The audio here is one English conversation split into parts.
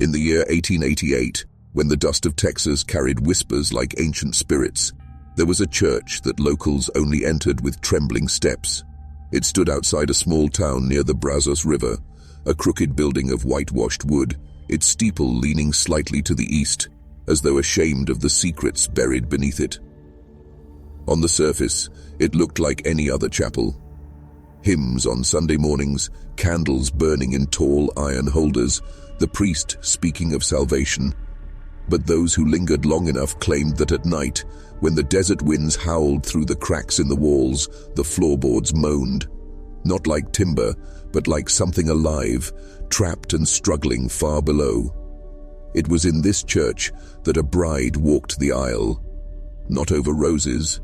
In the year 1888, when the dust of Texas carried whispers like ancient spirits, there was a church that locals only entered with trembling steps. It stood outside a small town near the Brazos River, a crooked building of whitewashed wood, its steeple leaning slightly to the east, as though ashamed of the secrets buried beneath it. On the surface, it looked like any other chapel. Hymns on Sunday mornings, candles burning in tall iron holders, the priest speaking of salvation. But those who lingered long enough claimed that at night, when the desert winds howled through the cracks in the walls, the floorboards moaned. Not like timber, but like something alive, trapped and struggling far below. It was in this church that a bride walked the aisle. Not over roses,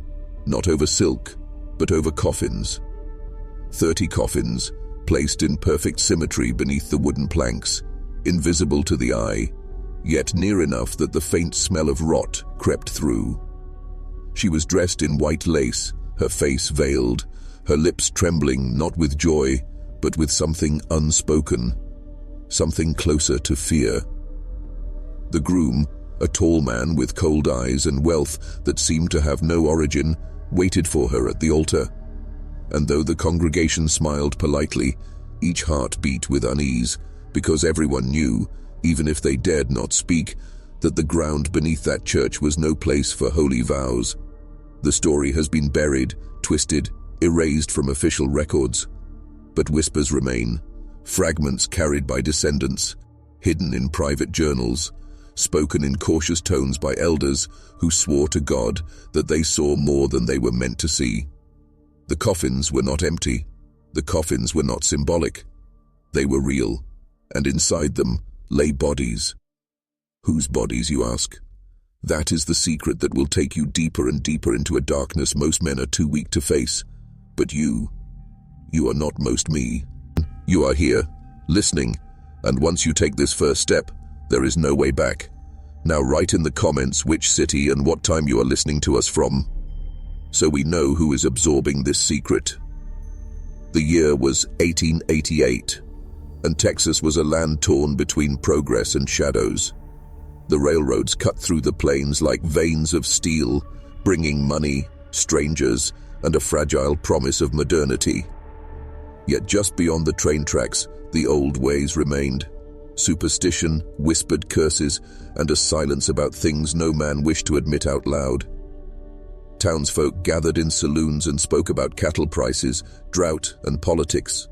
not over silk, but over coffins. 30 coffins, placed in perfect symmetry beneath the wooden planks, invisible to the eye, yet near enough that the faint smell of rot crept through. She was dressed in white lace, her face veiled, her lips trembling not with joy, but with something unspoken, something closer to fear. The groom, a tall man with cold eyes and wealth that seemed to have no origin, waited for her at the altar. And though the congregation smiled politely, each heart beat with unease, because everyone knew, even if they dared not speak, that the ground beneath that church was no place for holy vows. The story has been buried, twisted, erased from official records. But whispers remain, fragments carried by descendants, hidden in private journals, spoken in cautious tones by elders who swore to God that they saw more than they were meant to see. The coffins were not empty. The coffins were not symbolic. They were real, and inside them lay bodies. Whose bodies, you ask? That is the secret that will take you deeper and deeper into a darkness most men are too weak to face. But you are not most me. You are here, listening, and once you take this first step, there is no way back. Now write in the comments which city and what time you are listening to us from, so we know who is absorbing this secret. The year was 1888, and Texas was a land torn between progress and shadows. The railroads cut through the plains like veins of steel, bringing money, strangers, and a fragile promise of modernity. Yet just beyond the train tracks, the old ways remained. Superstition, whispered curses, and a silence about things no man wished to admit out loud. Townsfolk gathered in saloons and spoke about cattle prices, drought, and politics.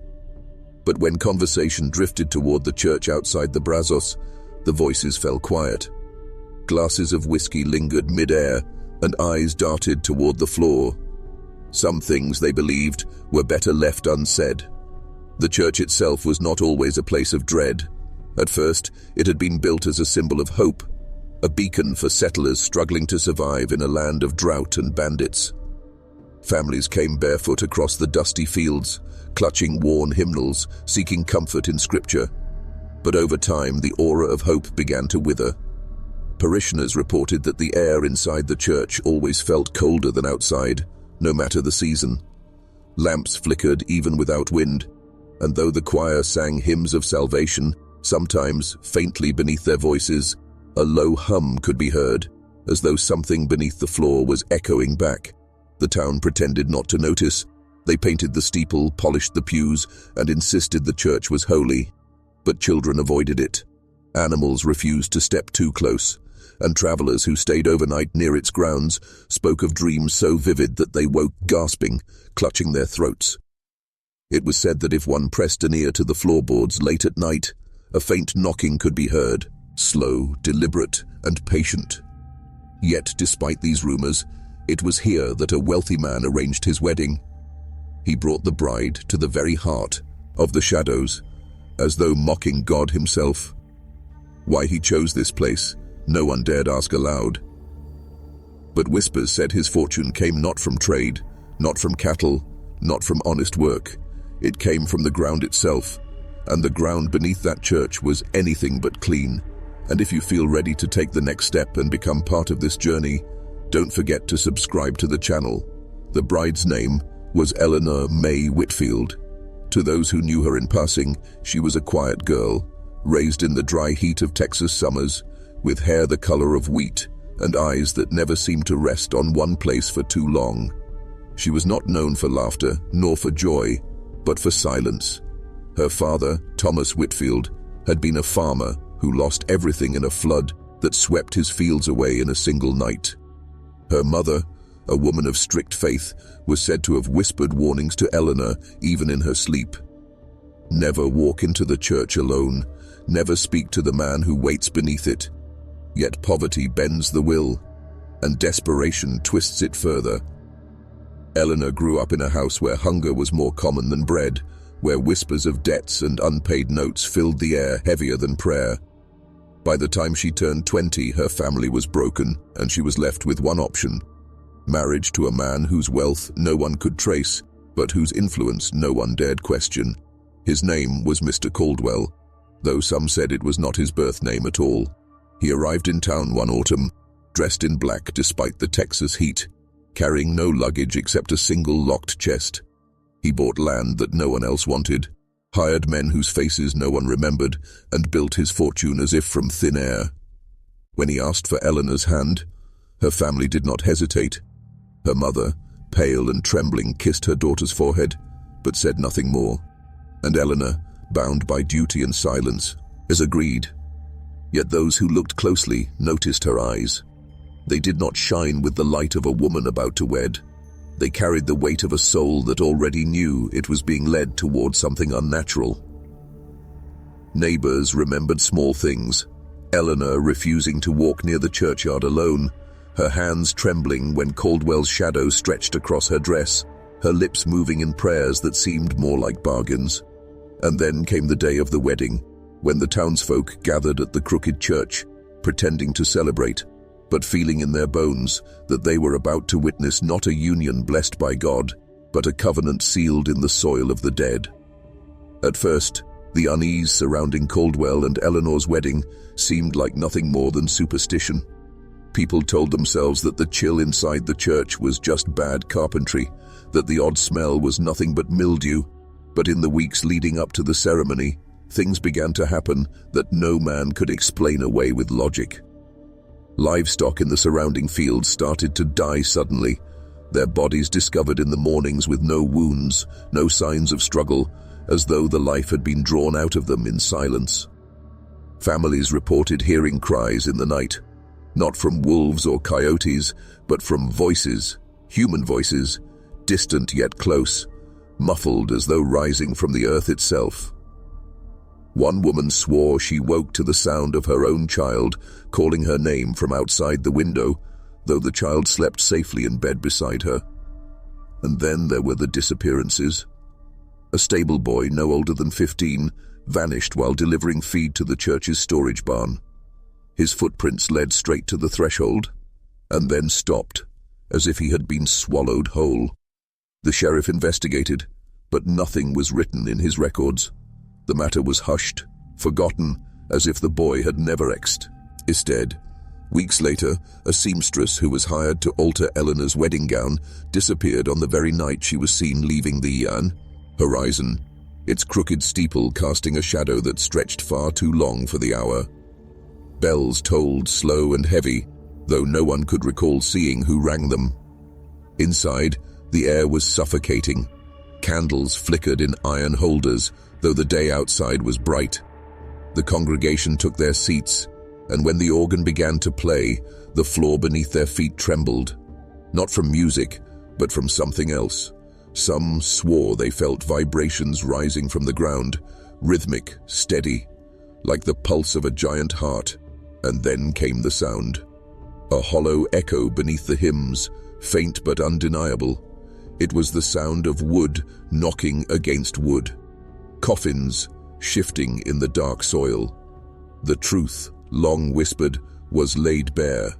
But when conversation drifted toward the church outside the Brazos, the voices fell quiet. Glasses of whiskey lingered mid-air, and eyes darted toward the floor. Some things, they believed, were better left unsaid. The church itself was not always a place of dread. At first, it had been built as a symbol of hope, a beacon for settlers struggling to survive in a land of drought and bandits. Families came barefoot across the dusty fields, clutching worn hymnals, seeking comfort in scripture. But over time, the aura of hope began to wither. Parishioners reported that the air inside the church always felt colder than outside, no matter the season. Lamps flickered even without wind, and though the choir sang hymns of salvation, sometimes, faintly beneath their voices, a low hum could be heard, as though something beneath the floor was echoing back. The town pretended not to notice. They painted the steeple, polished the pews, and insisted the church was holy. But children avoided it. Animals refused to step too close, and travelers who stayed overnight near its grounds spoke of dreams so vivid that they woke gasping, clutching their throats. It was said that if one pressed an ear to the floorboards late at night, a faint knocking could be heard, slow, deliberate, and patient. Yet, despite these rumors, it was here that a wealthy man arranged his wedding. He brought the bride to the very heart of the shadows, as though mocking God himself. Why he chose this place, no one dared ask aloud. But whispers said his fortune came not from trade, not from cattle, not from honest work. It came from the ground itself, and the ground beneath that church was anything but clean. And if you feel ready to take the next step and become part of this journey, don't forget to subscribe to the channel. The bride's name was Eleanor May Whitfield. To those who knew her in passing, she was a quiet girl, raised in the dry heat of Texas summers, with hair the color of wheat and eyes that never seemed to rest on one place for too long. She was not known for laughter nor for joy, but for silence. Her father, Thomas Whitfield, had been a farmer who lost everything in a flood that swept his fields away in a single night. Her mother, a woman of strict faith, was said to have whispered warnings to Eleanor even in her sleep. Never walk into the church alone, never speak to the man who waits beneath it. Yet poverty bends the will, and desperation twists it further. Eleanor grew up in a house where hunger was more common than bread, where whispers of debts and unpaid notes filled the air heavier than prayer. By the time she turned 20, her family was broken, and she was left with one option: marriage to a man whose wealth no one could trace, but whose influence no one dared question. His name was Mr. Caldwell, though some said it was not his birth name at all. He arrived in town one autumn, dressed in black despite the Texas heat, carrying no luggage except a single locked chest. He bought land that no one else wanted, hired men whose faces no one remembered, and built his fortune as if from thin air. When he asked for Eleanor's hand, her family did not hesitate. Her mother, pale and trembling, kissed her daughter's forehead, but said nothing more. And Eleanor, bound by duty and silence, agreed. Yet those who looked closely noticed her eyes. They did not shine with the light of a woman about to wed. They carried the weight of a soul that already knew it was being led toward something unnatural. Neighbors remembered small things. Eleanor refusing to walk near the churchyard alone, her hands trembling when Caldwell's shadow stretched across her dress, her lips moving in prayers that seemed more like bargains. And then came the day of the wedding, when the townsfolk gathered at the crooked church, pretending to celebrate, but feeling in their bones that they were about to witness not a union blessed by God, but a covenant sealed in the soil of the dead. At first, the unease surrounding Caldwell and Eleanor's wedding seemed like nothing more than superstition. People told themselves that the chill inside the church was just bad carpentry, that the odd smell was nothing but mildew. But in the weeks leading up to the ceremony, things began to happen that no man could explain away with logic. Livestock in the surrounding fields started to die suddenly, their bodies discovered in the mornings with no wounds, no signs of struggle, as though the life had been drawn out of them in silence. Families reported hearing cries in the night, not from wolves or coyotes, but from voices, human voices, distant yet close, muffled as though rising from the earth itself. One woman swore she woke to the sound of her own child calling her name from outside the window, though the child slept safely in bed beside her. And then there were the disappearances. A stable boy no older than 15 vanished while delivering feed to the church's storage barn. His footprints led straight to the threshold, and then stopped, as if he had been swallowed whole. The sheriff investigated, but nothing was written in his records. The matter was hushed, forgotten, as if the boy had never existed. Weeks later, a seamstress who was hired to alter Eleanor's wedding gown disappeared on the very night she was seen leaving the horizon, its crooked steeple casting a shadow that stretched far too long for the hour. Bells tolled slow and heavy, though no one could recall seeing who rang them. Inside, the air was suffocating. Candles flickered in iron holders, though the day outside was bright. The congregation took their seats, and when the organ began to play, the floor beneath their feet trembled, not from music, but from something else. Some swore they felt vibrations rising from the ground, rhythmic, steady, like the pulse of a giant heart. And then came the sound. A hollow echo beneath the hymns, faint but undeniable. It was the sound of wood knocking against wood. Coffins shifting in the dark soil. The truth, long whispered, was laid bare.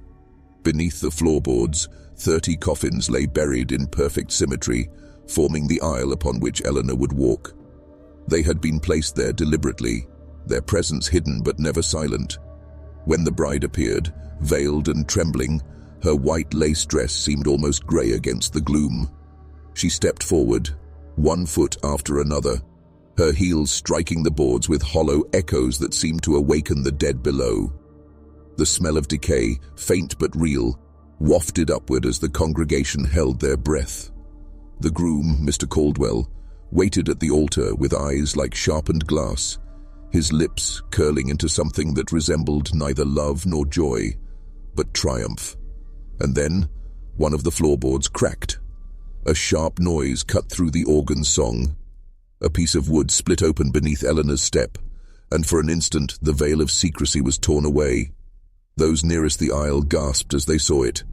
Beneath the floorboards, 30 coffins lay buried in perfect symmetry, forming the aisle upon which Eleanor would walk. They had been placed there deliberately, their presence hidden but never silent. When the bride appeared, veiled and trembling, her white lace dress seemed almost grey against the gloom. She stepped forward, one foot after another, her heels striking the boards with hollow echoes that seemed to awaken the dead below. The smell of decay, faint but real, wafted upward as the congregation held their breath. The groom, Mr. Caldwell, waited at the altar with eyes like sharpened glass, his lips curling into something that resembled neither love nor joy, but triumph. And then, one of the floorboards cracked. A sharp noise cut through the organ's song. A piece of wood split open beneath Eleanor's step, and for an instant the veil of secrecy was torn away. Those nearest the aisle gasped as they saw it,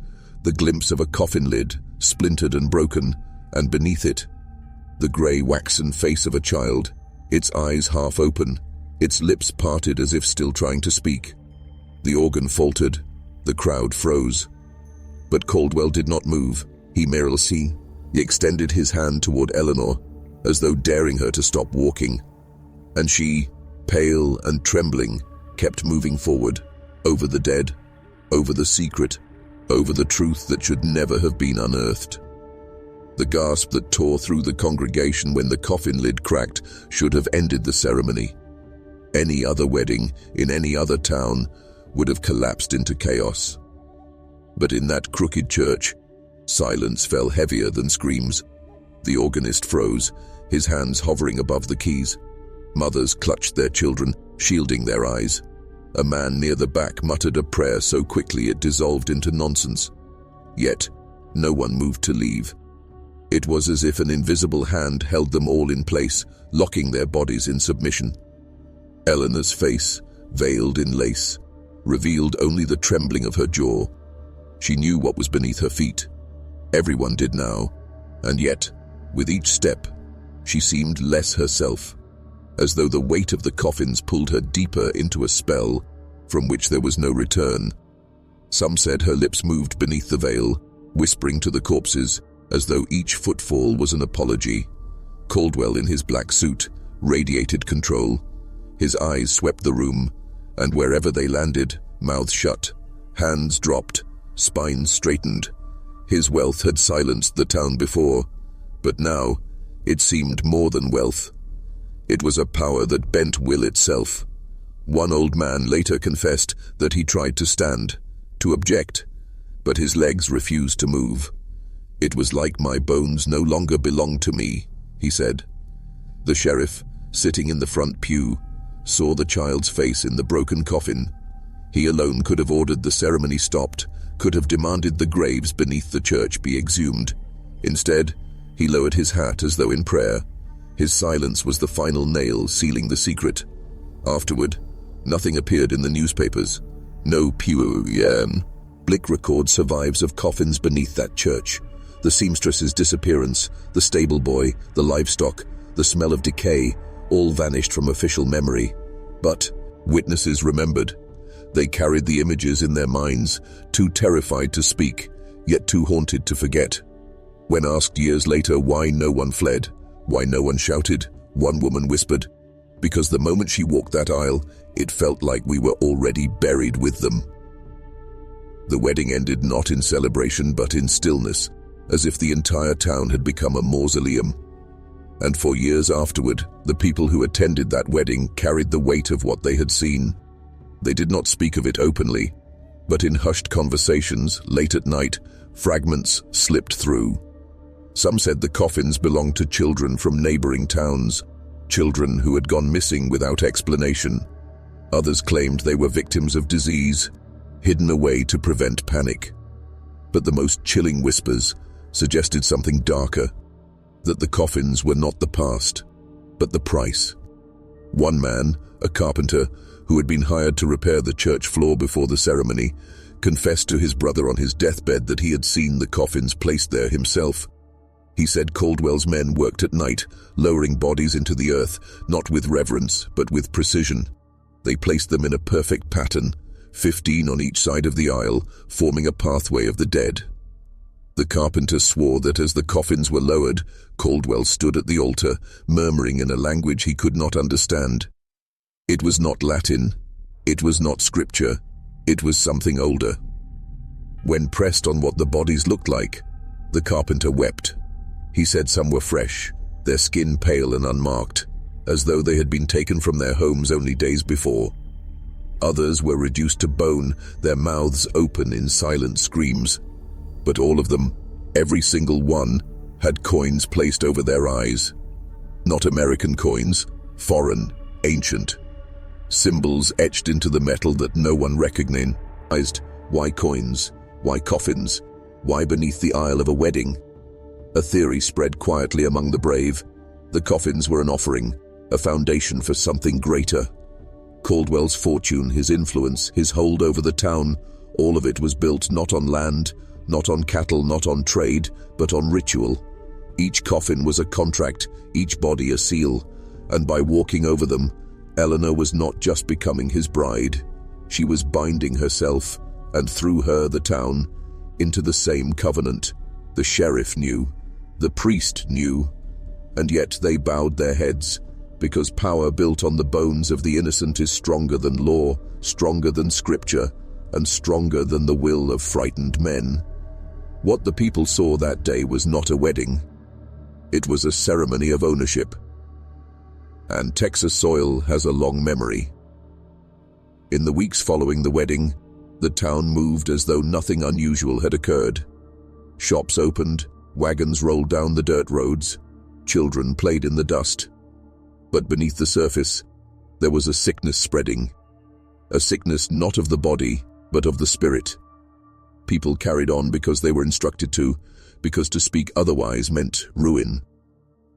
the glimpse of a coffin lid, splintered and broken, and beneath it, the grey waxen face of a child, its eyes half open, its lips parted as if still trying to speak. The organ faltered, the crowd froze. But Caldwell did not move. He extended his hand toward Eleanor, as though daring her to stop walking. And she, pale and trembling, kept moving forward, over the dead, over the secret, over the truth that should never have been unearthed. The gasp that tore through the congregation when the coffin lid cracked should have ended the ceremony. Any other wedding, in any other town, would have collapsed into chaos. But in that crooked church, silence fell heavier than screams. The organist froze, his hands hovering above the keys. Mothers clutched their children, shielding their eyes. A man near the back muttered a prayer so quickly it dissolved into nonsense. Yet, no one moved to leave. It was as if an invisible hand held them all in place, locking their bodies in submission. Eleanor's face, veiled in lace, revealed only the trembling of her jaw. She knew what was beneath her feet. Everyone did now, and yet, with each step, she seemed less herself, as though the weight of the coffins pulled her deeper into a spell from which there was no return. Some said her lips moved beneath the veil, whispering to the corpses, as though each footfall was an apology. Caldwell, in his black suit, radiated control. His eyes swept the room, and wherever they landed, mouths shut, hands dropped, spines straightened. His wealth had silenced the town before, but now it seemed more than wealth. It was a power that bent will itself. One old man later confessed that he tried to stand, to object, but his legs refused to move. "It was like my bones no longer belonged to me," he said. The sheriff, sitting in the front pew, saw the child's face in the broken coffin. He alone could have ordered the ceremony stopped, could have demanded the graves beneath the church be exhumed. Instead, he lowered his hat as though in prayer. His silence was the final nail sealing the secret. Afterward, nothing appeared in the newspapers. No Blick record survives of coffins beneath that church. The seamstress's disappearance, the stable boy, the livestock, the smell of decay, all vanished from official memory. But witnesses remembered. They carried the images in their minds, too terrified to speak, yet too haunted to forget. When asked years later why no one fled, why no one shouted, one woman whispered, "Because the moment she walked that aisle, it felt like we were already buried with them." The wedding ended not in celebration but in stillness, as if the entire town had become a mausoleum. And for years afterward, the people who attended that wedding carried the weight of what they had seen. They did not speak of it openly, but in hushed conversations, late at night, fragments slipped through. Some said the coffins belonged to children from neighboring towns, children who had gone missing without explanation. Others claimed they were victims of disease, hidden away to prevent panic. But the most chilling whispers suggested something darker, that the coffins were not the past, but the price. One man, a carpenter, who had been hired to repair the church floor before the ceremony, confessed to his brother on his deathbed that he had seen the coffins placed there himself. He said Caldwell's men worked at night, lowering bodies into the earth, not with reverence, but with precision. They placed them in a perfect pattern, 15 on each side of the aisle, forming a pathway of the dead. The carpenter swore that as the coffins were lowered, Caldwell stood at the altar, murmuring in a language he could not understand. It was not Latin, it was not scripture, it was something older. When pressed on what the bodies looked like, the carpenter wept. He said some were fresh, their skin pale and unmarked. as though they had been taken from their homes only days before. Others were reduced to bone, their mouths open in silent screams. But all of them, every single one, had coins placed over their eyes. Not American coins, foreign, ancient. Symbols etched into the metal that no one recognized. Why coins? Why coffins? Why beneath the aisle of a wedding? A theory spread quietly among the brave. The coffins were an offering, a foundation for something greater. Caldwell's fortune, his influence, his hold over the town, all of it was built not on land, not on cattle, not on trade, but on ritual. Each coffin was a contract, each body a seal, and by walking over them, Eleanor was not just becoming his bride. She was binding herself, and through her the town, into the same covenant. The sheriff knew, the priest knew, and yet they bowed their heads, because power built on the bones of the innocent is stronger than law, stronger than scripture, and stronger than the will of frightened men. What the people saw that day was not a wedding. It was a ceremony of ownership. And Texas soil has a long memory. In the weeks following the wedding, the town moved as though nothing unusual had occurred. Shops opened, wagons rolled down the dirt roads, children played in the dust. But beneath the surface, there was a sickness spreading. A sickness not of the body, but of the spirit. People carried on because they were instructed to, because to speak otherwise meant ruin.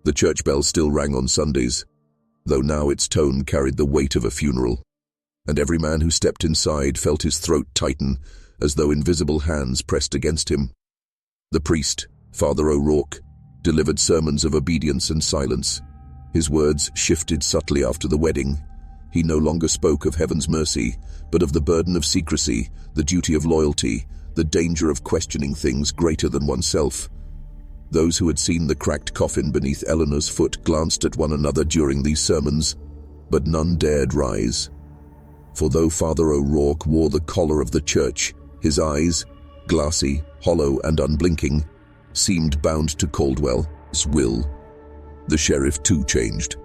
The church bell still rang on Sundays, though now its tone carried the weight of a funeral, and every man who stepped inside felt his throat tighten as though invisible hands pressed against him. The priest, Father O'Rourke, delivered sermons of obedience and silence. His words shifted subtly after the wedding. He no longer spoke of heaven's mercy, but of the burden of secrecy, the duty of loyalty, the danger of questioning things greater than oneself. Those who had seen the cracked coffin beneath Eleanor's foot glanced at one another during these sermons, but none dared rise. For though Father O'Rourke wore the collar of the church, his eyes, glassy, hollow and unblinking, seemed bound to Caldwell's will. The sheriff too changed.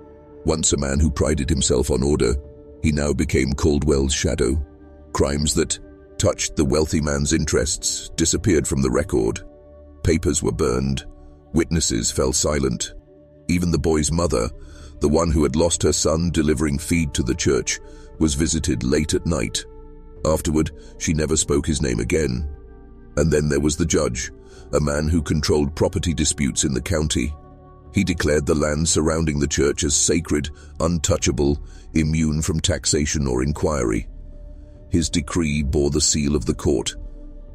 Once a man who prided himself on order, he now became Caldwell's shadow. Crimes that touched the wealthy man's interests disappeared from the record. Papers were burned. Witnesses fell silent. Even the boy's mother, the one who had lost her son delivering feed to the church, was visited late at night. Afterward, she never spoke his name again. And then there was the judge, a man who controlled property disputes in the county. He declared the land surrounding the church as sacred, untouchable, immune from taxation or inquiry. His decree bore the seal of the court,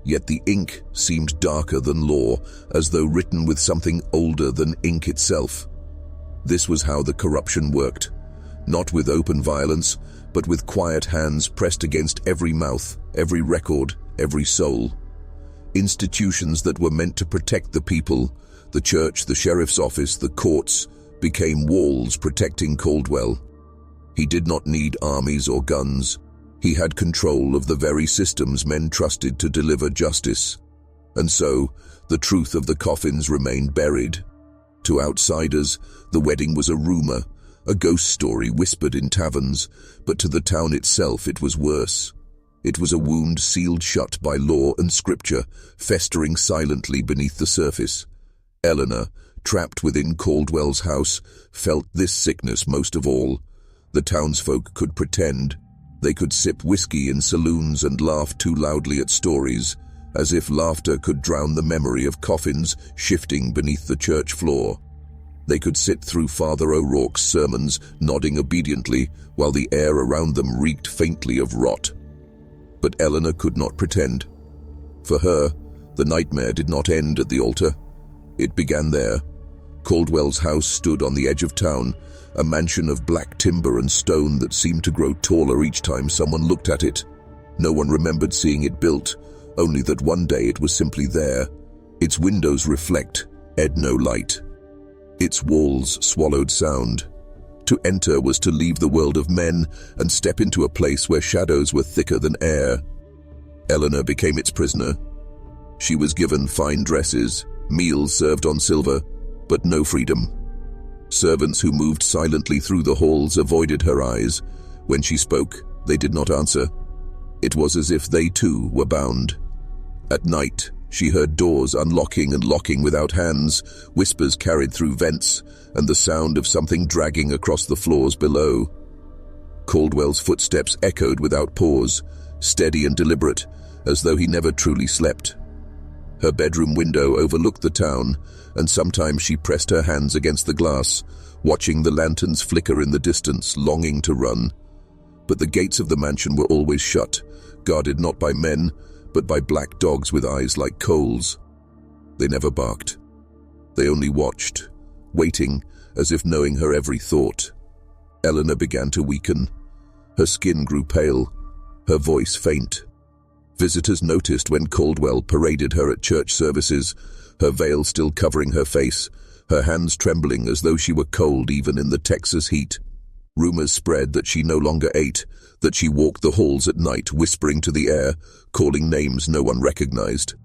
yet the ink seemed darker than law, as though written with something older than ink itself. This was how the corruption worked, not with open violence, but with quiet hands pressed against every mouth, every record, every soul. Institutions that were meant to protect the people, the church, the sheriff's office, the courts, became walls protecting Caldwell. He did not need armies or guns. He had control of the very systems men trusted to deliver justice. And so, the truth of the coffins remained buried. To outsiders, the wedding was a rumor, a ghost story whispered in taverns, but to the town itself it was worse. It was a wound sealed shut by law and scripture, festering silently beneath the surface. Eleanor, trapped within Caldwell's house, felt this sickness most of all. The townsfolk could pretend. They could sip whiskey in saloons and laugh too loudly at stories, as if laughter could drown the memory of coffins shifting beneath the church floor. They could sit through Father O'Rourke's sermons, nodding obediently, while the air around them reeked faintly of rot. But Eleanor could not pretend. For her, the nightmare did not end at the altar. It began there. Caldwell's house stood on the edge of town, a mansion of black timber and stone that seemed to grow taller each time someone looked at it. No one remembered seeing it built, only that one day it was simply there. Its windows reflect, no light. Its walls swallowed sound. To enter was to leave the world of men and step into a place where shadows were thicker than air. Eleanor became its prisoner. She was given fine dresses, meals served on silver, but no freedom. Servants who moved silently through the halls avoided her eyes. When she spoke, they did not answer. It was as if they too were bound. At night, she heard doors unlocking and locking without hands, whispers carried through vents, and the sound of something dragging across the floors below. Caldwell's footsteps echoed without pause, steady and deliberate, as though he never truly slept. Her bedroom window overlooked the town, and sometimes she pressed her hands against the glass, watching the lanterns flicker in the distance, longing to run. But the gates of the mansion were always shut, guarded not by men, but by black dogs with eyes like coals. They never barked. They only watched, waiting, as if knowing her every thought. Eleanor began to weaken. Her skin grew pale, her voice faint. Visitors noticed when Caldwell paraded her at church services, her veil still covering her face, her hands trembling as though she were cold even in the Texas heat. Rumors spread that she no longer ate, that she walked the halls at night whispering to the air, calling names no one recognized.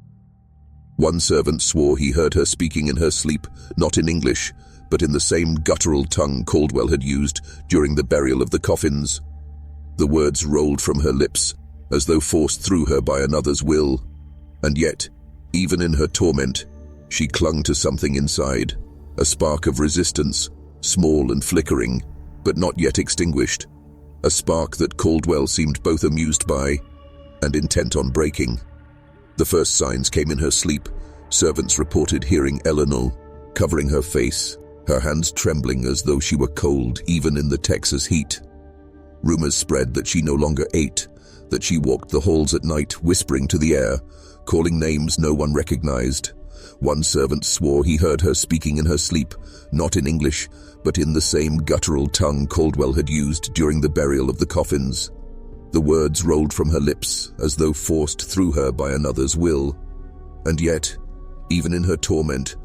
One servant swore he heard her speaking in her sleep, not in English, but in the same guttural tongue Caldwell had used during the burial of the Coffins. The words rolled from her lips, as though forced through her by another's will. And yet, even in her torment, she clung to something inside, a spark of resistance, small and flickering, but not yet extinguished, a spark that Caldwell seemed both amused by and intent on breaking. The first signs came in her sleep. Servants reported hearing Eleanor, covering her face, her hands trembling as though she were cold even in the Texas heat. Rumors spread that she no longer ate, that she walked the halls at night whispering to the air, calling names no one recognized. One servant swore he heard her speaking in her sleep, not in English, but in the same guttural tongue Caldwell had used during the burial of the Coffins. The words rolled from her lips, as though forced through her by another's will. And yet, even in her torment,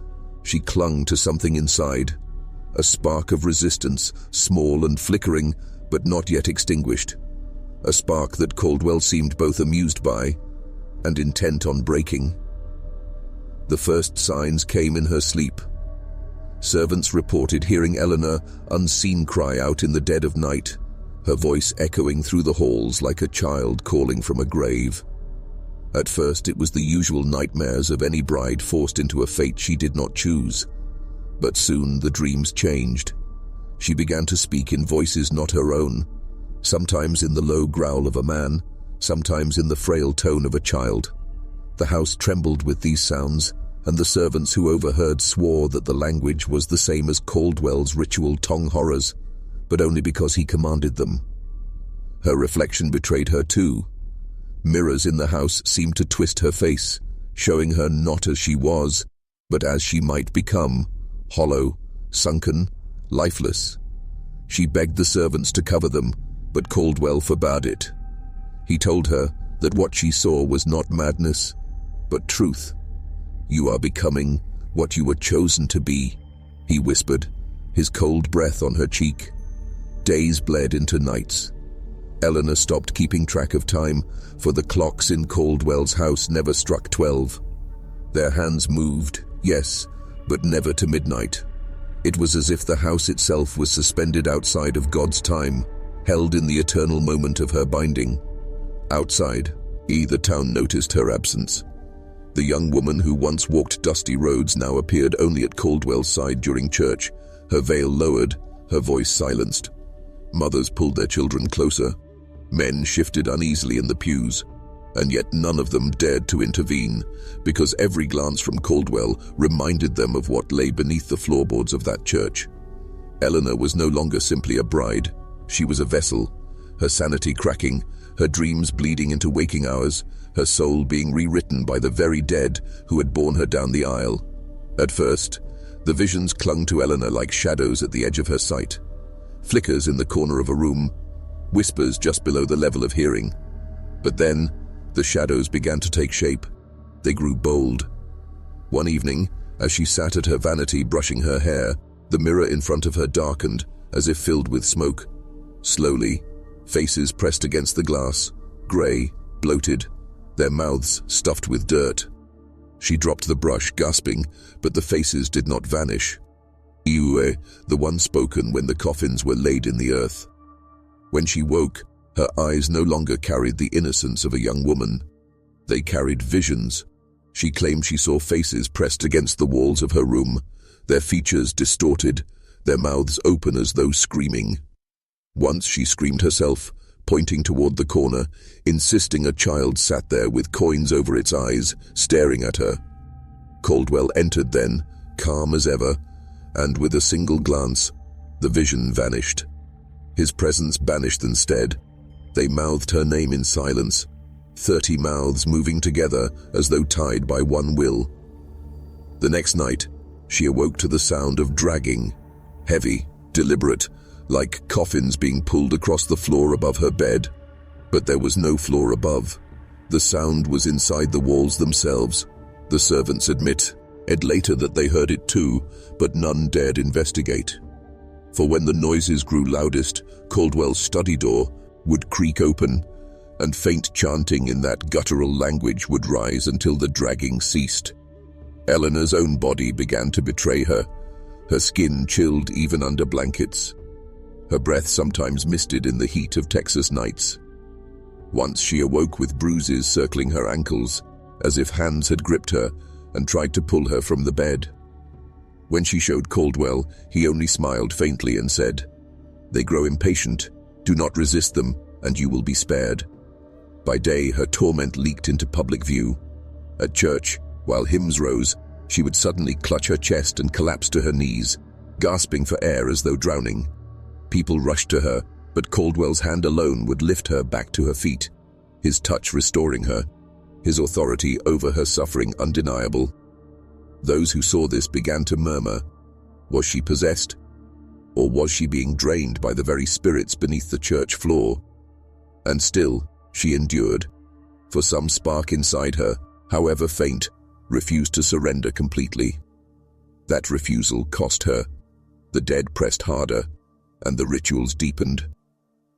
she clung to something inside, a spark of resistance, small and flickering, but not yet extinguished. A spark that Caldwell seemed both amused by and intent on breaking. The first signs came in her sleep. Servants reported hearing Eleanor, unseen, cry out in the dead of night, her voice echoing through the halls like a child calling from a grave. At first it was the usual nightmares of any bride forced into a fate she did not choose. But soon the dreams changed. She began to speak in voices not her own, sometimes in the low growl of a man, sometimes in the frail tone of a child. The house trembled with these sounds, and the servants who overheard swore that the language was the same as Caldwell's ritual tongue horrors, but only because he commanded them. Her reflection betrayed her too. Mirrors in the house seemed to twist her face, showing her not as she was, but as she might become, hollow, sunken, lifeless. She begged the servants to cover them, but Caldwell forbade it. He told her that what she saw was not madness, but truth. "You are becoming what you were chosen to be," he whispered, his cold breath on her cheek. Days bled into nights. Eleanor stopped keeping track of time, for the clocks in Caldwell's house never struck 12. Their hands moved, yes, but never to midnight. It was as if the house itself was suspended outside of God's time, held in the eternal moment of her binding. Outside, the town noticed her absence. The young woman who once walked dusty roads now appeared only at Caldwell's side during church, her veil lowered, her voice silenced. Mothers pulled their children closer. Men shifted uneasily in the pews, and yet none of them dared to intervene, because every glance from Caldwell reminded them of what lay beneath the floorboards of that church. Eleanor was no longer simply a bride. She was a vessel, her sanity cracking, her dreams bleeding into waking hours, her soul being rewritten by the very dead who had borne her down the aisle. At first, the visions clung to Eleanor like shadows at the edge of her sight. Flickers in the corner of a room, whispers just below the level of hearing. But then, the shadows began to take shape. They grew bold. One evening, as she sat at her vanity brushing her hair, the mirror in front of her darkened, as if filled with smoke. Slowly, faces pressed against the glass, grey, bloated, their mouths stuffed with dirt. She dropped the brush, gasping, but the faces did not vanish. Iue, the one spoken when the coffins were laid in the earth. When she woke, her eyes no longer carried the innocence of a young woman. They carried visions. She claimed she saw faces pressed against the walls of her room, their features distorted, their mouths open as though screaming. Once she screamed herself, pointing toward the corner, insisting a child sat there with coins over its eyes, staring at her. Caldwell entered then, calm as ever, and with a single glance, the vision vanished. His presence banished instead. They mouthed her name in silence, 30 mouths moving together as though tied by one will. The next night, she awoke to the sound of dragging, heavy, deliberate, like coffins being pulled across the floor above her bed. But there was no floor above. The sound was inside the walls themselves. The servants admit later that they heard it too, but none dared investigate. For when the noises grew loudest, Caldwell's study door would creak open, and faint chanting in that guttural language would rise until the dragging ceased. Eleanor's own body began to betray her, her skin chilled even under blankets. Her breath sometimes misted in the heat of Texas nights. Once she awoke with bruises circling her ankles, as if hands had gripped her and tried to pull her from the bed. When she showed Caldwell, he only smiled faintly and said, "They grow impatient. Do not resist them, and you will be spared." By day, her torment leaked into public view. At church, while hymns rose, she would suddenly clutch her chest and collapse to her knees, gasping for air as though drowning. People rushed to her, but Caldwell's hand alone would lift her back to her feet, his touch restoring her, his authority over her suffering undeniable. Those who saw this began to murmur. Was she possessed? Or was she being drained by the very spirits beneath the church floor? And still, she endured, for some spark inside her, however faint, refused to surrender completely. That refusal cost her. The dead pressed harder, and the rituals deepened.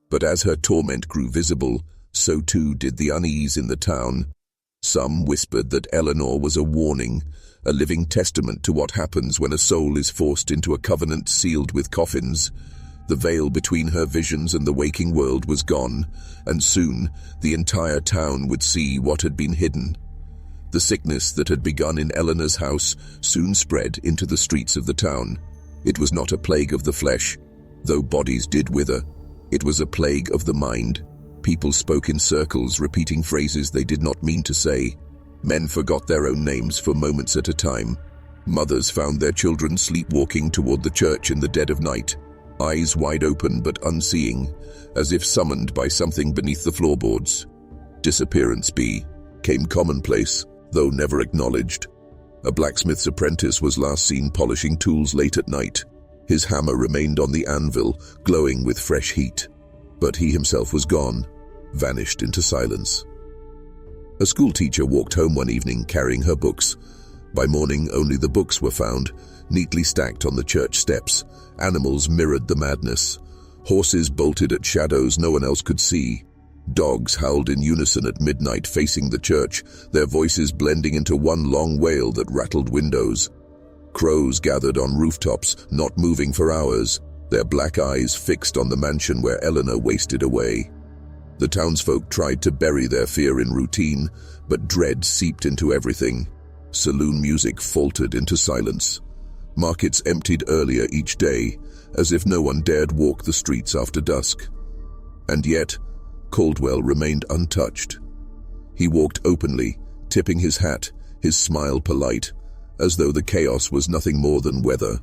But as her torment grew visible, so too did the unease in the town. Some whispered that Eleanor was a warning, a living testament to what happens when a soul is forced into a covenant sealed with coffins. The veil between her visions and the waking world was gone, and soon the entire town would see what had been hidden. The sickness that had begun in Eleanor's house soon spread into the streets of the town. It was not a plague of the flesh, though bodies did wither. It was a plague of the mind. People spoke in circles, repeating phrases they did not mean to say. Men forgot their own names for moments at a time. Mothers found their children sleepwalking toward the church in the dead of night, eyes wide open but unseeing, as if summoned by something beneath the floorboards. Disappearance became commonplace, though never acknowledged. A blacksmith's apprentice was last seen polishing tools late at night. His hammer remained on the anvil, glowing with fresh heat. But he himself was gone, vanished into silence. A schoolteacher walked home one evening carrying her books. By morning, only the books were found, neatly stacked on the church steps. Animals mirrored the madness. Horses bolted at shadows no one else could see. Dogs howled in unison at midnight facing the church, their voices blending into one long wail that rattled windows. Crows gathered on rooftops, not moving for hours, their black eyes fixed on the mansion where Eleanor wasted away. The townsfolk tried to bury their fear in routine, but dread seeped into everything. Saloon music faltered into silence. Markets emptied earlier each day, as if no one dared walk the streets after dusk. And yet, Caldwell remained untouched. He walked openly, tipping his hat, his smile polite, as though the chaos was nothing more than weather,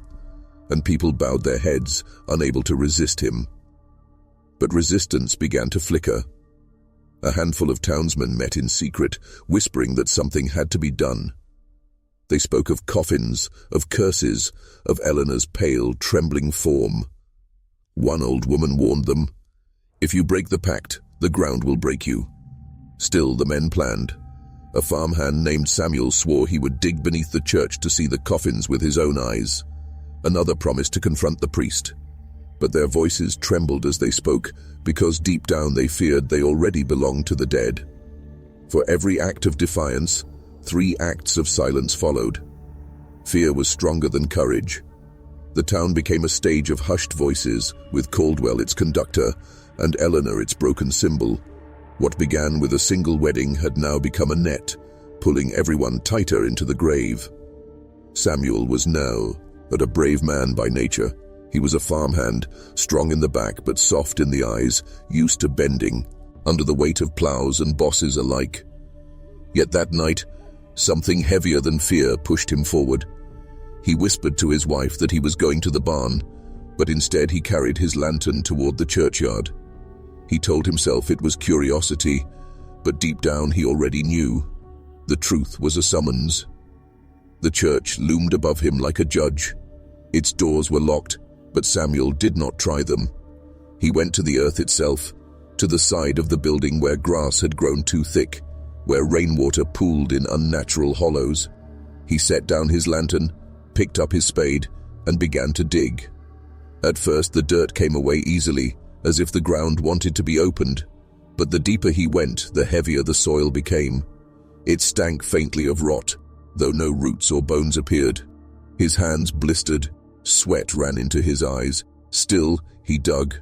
and people bowed their heads, unable to resist him. But resistance began to flicker. A handful of townsmen met in secret, whispering that something had to be done. They spoke of coffins, of curses, of Eleanor's pale, trembling form. One old woman warned them, "If you break the pact, the ground will break you." Still, the men planned. A farmhand named Samuel swore he would dig beneath the church to see the coffins with his own eyes. Another promised to confront the priest. But their voices trembled as they spoke, because deep down they feared they already belonged to the dead. For every act of defiance, 3 acts of silence followed. Fear was stronger than courage. The town became a stage of hushed voices, with Caldwell its conductor and Eleanor its broken cymbal. What began with a single wedding had now become a net, pulling everyone tighter into the grave. Samuel was now but a brave man by nature. He was a farmhand, strong in the back but soft in the eyes, used to bending under the weight of plows and bosses alike. Yet that night, something heavier than fear pushed him forward. He whispered to his wife that he was going to the barn, but instead he carried his lantern toward the churchyard. He told himself it was curiosity, but deep down he already knew. The truth was a summons. The church loomed above him like a judge. Its doors were locked, but Samuel did not try them. He went to the earth itself, to the side of the building where grass had grown too thick, where rainwater pooled in unnatural hollows. He set down his lantern, picked up his spade, and began to dig. At first the dirt came away easily, as if the ground wanted to be opened, but the deeper he went, the heavier the soil became. It stank faintly of rot, though no roots or bones appeared. His hands blistered, sweat ran into his eyes. Still, he dug.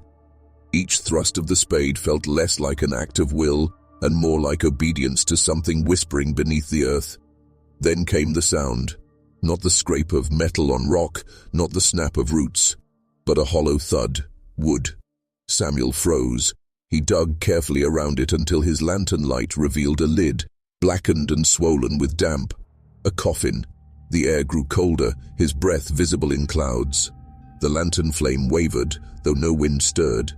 Each thrust of the spade felt less like an act of will and more like obedience to something whispering beneath the earth. Then came the sound. Not the scrape of metal on rock, not the snap of roots, but a hollow thud. Wood. Samuel froze. He dug carefully around it until his lantern light revealed a lid, blackened and swollen with damp. A coffin. The air grew colder, his breath visible in clouds. The lantern flame wavered, though no wind stirred.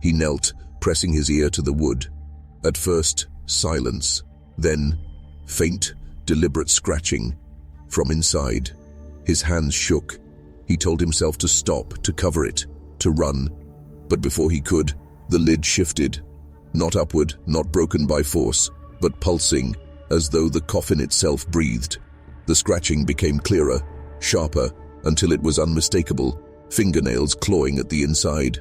He knelt, pressing his ear to the wood. At first, silence. Then, faint, deliberate scratching. From inside, his hands shook. He told himself to stop, to cover it, to run. But before he could, the lid shifted. Not upward, not broken by force, but pulsing, as though the coffin itself breathed. The scratching became clearer, sharper, until it was unmistakable, fingernails clawing at the inside.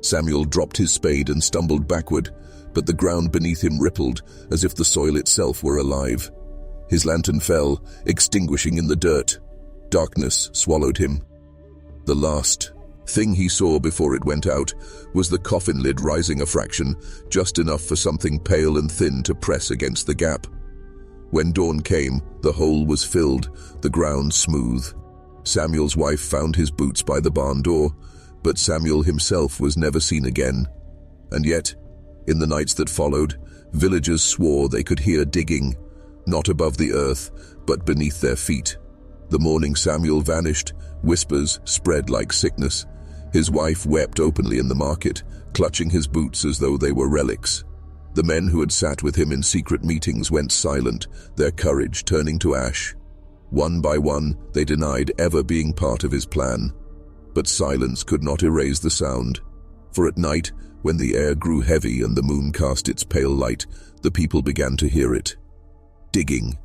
Samuel dropped his spade and stumbled backward, but the ground beneath him rippled, as if the soil itself were alive. His lantern fell, extinguishing in the dirt. Darkness swallowed him. The last thing he saw before it went out was the coffin lid rising a fraction, just enough for something pale and thin to press against the gap. When dawn came, the hole was filled, the ground smooth. Samuel's wife found his boots by the barn door, but Samuel himself was never seen again. And yet, in the nights that followed, villagers swore they could hear digging, not above the earth, but beneath their feet. The morning Samuel vanished, whispers spread like sickness. His wife wept openly in the market, clutching his boots as though they were relics. The men who had sat with him in secret meetings went silent, their courage turning to ash. One by one, they denied ever being part of his plan. But silence could not erase the sound. For at night, when the air grew heavy and the moon cast its pale light, the people began to hear it. Digging.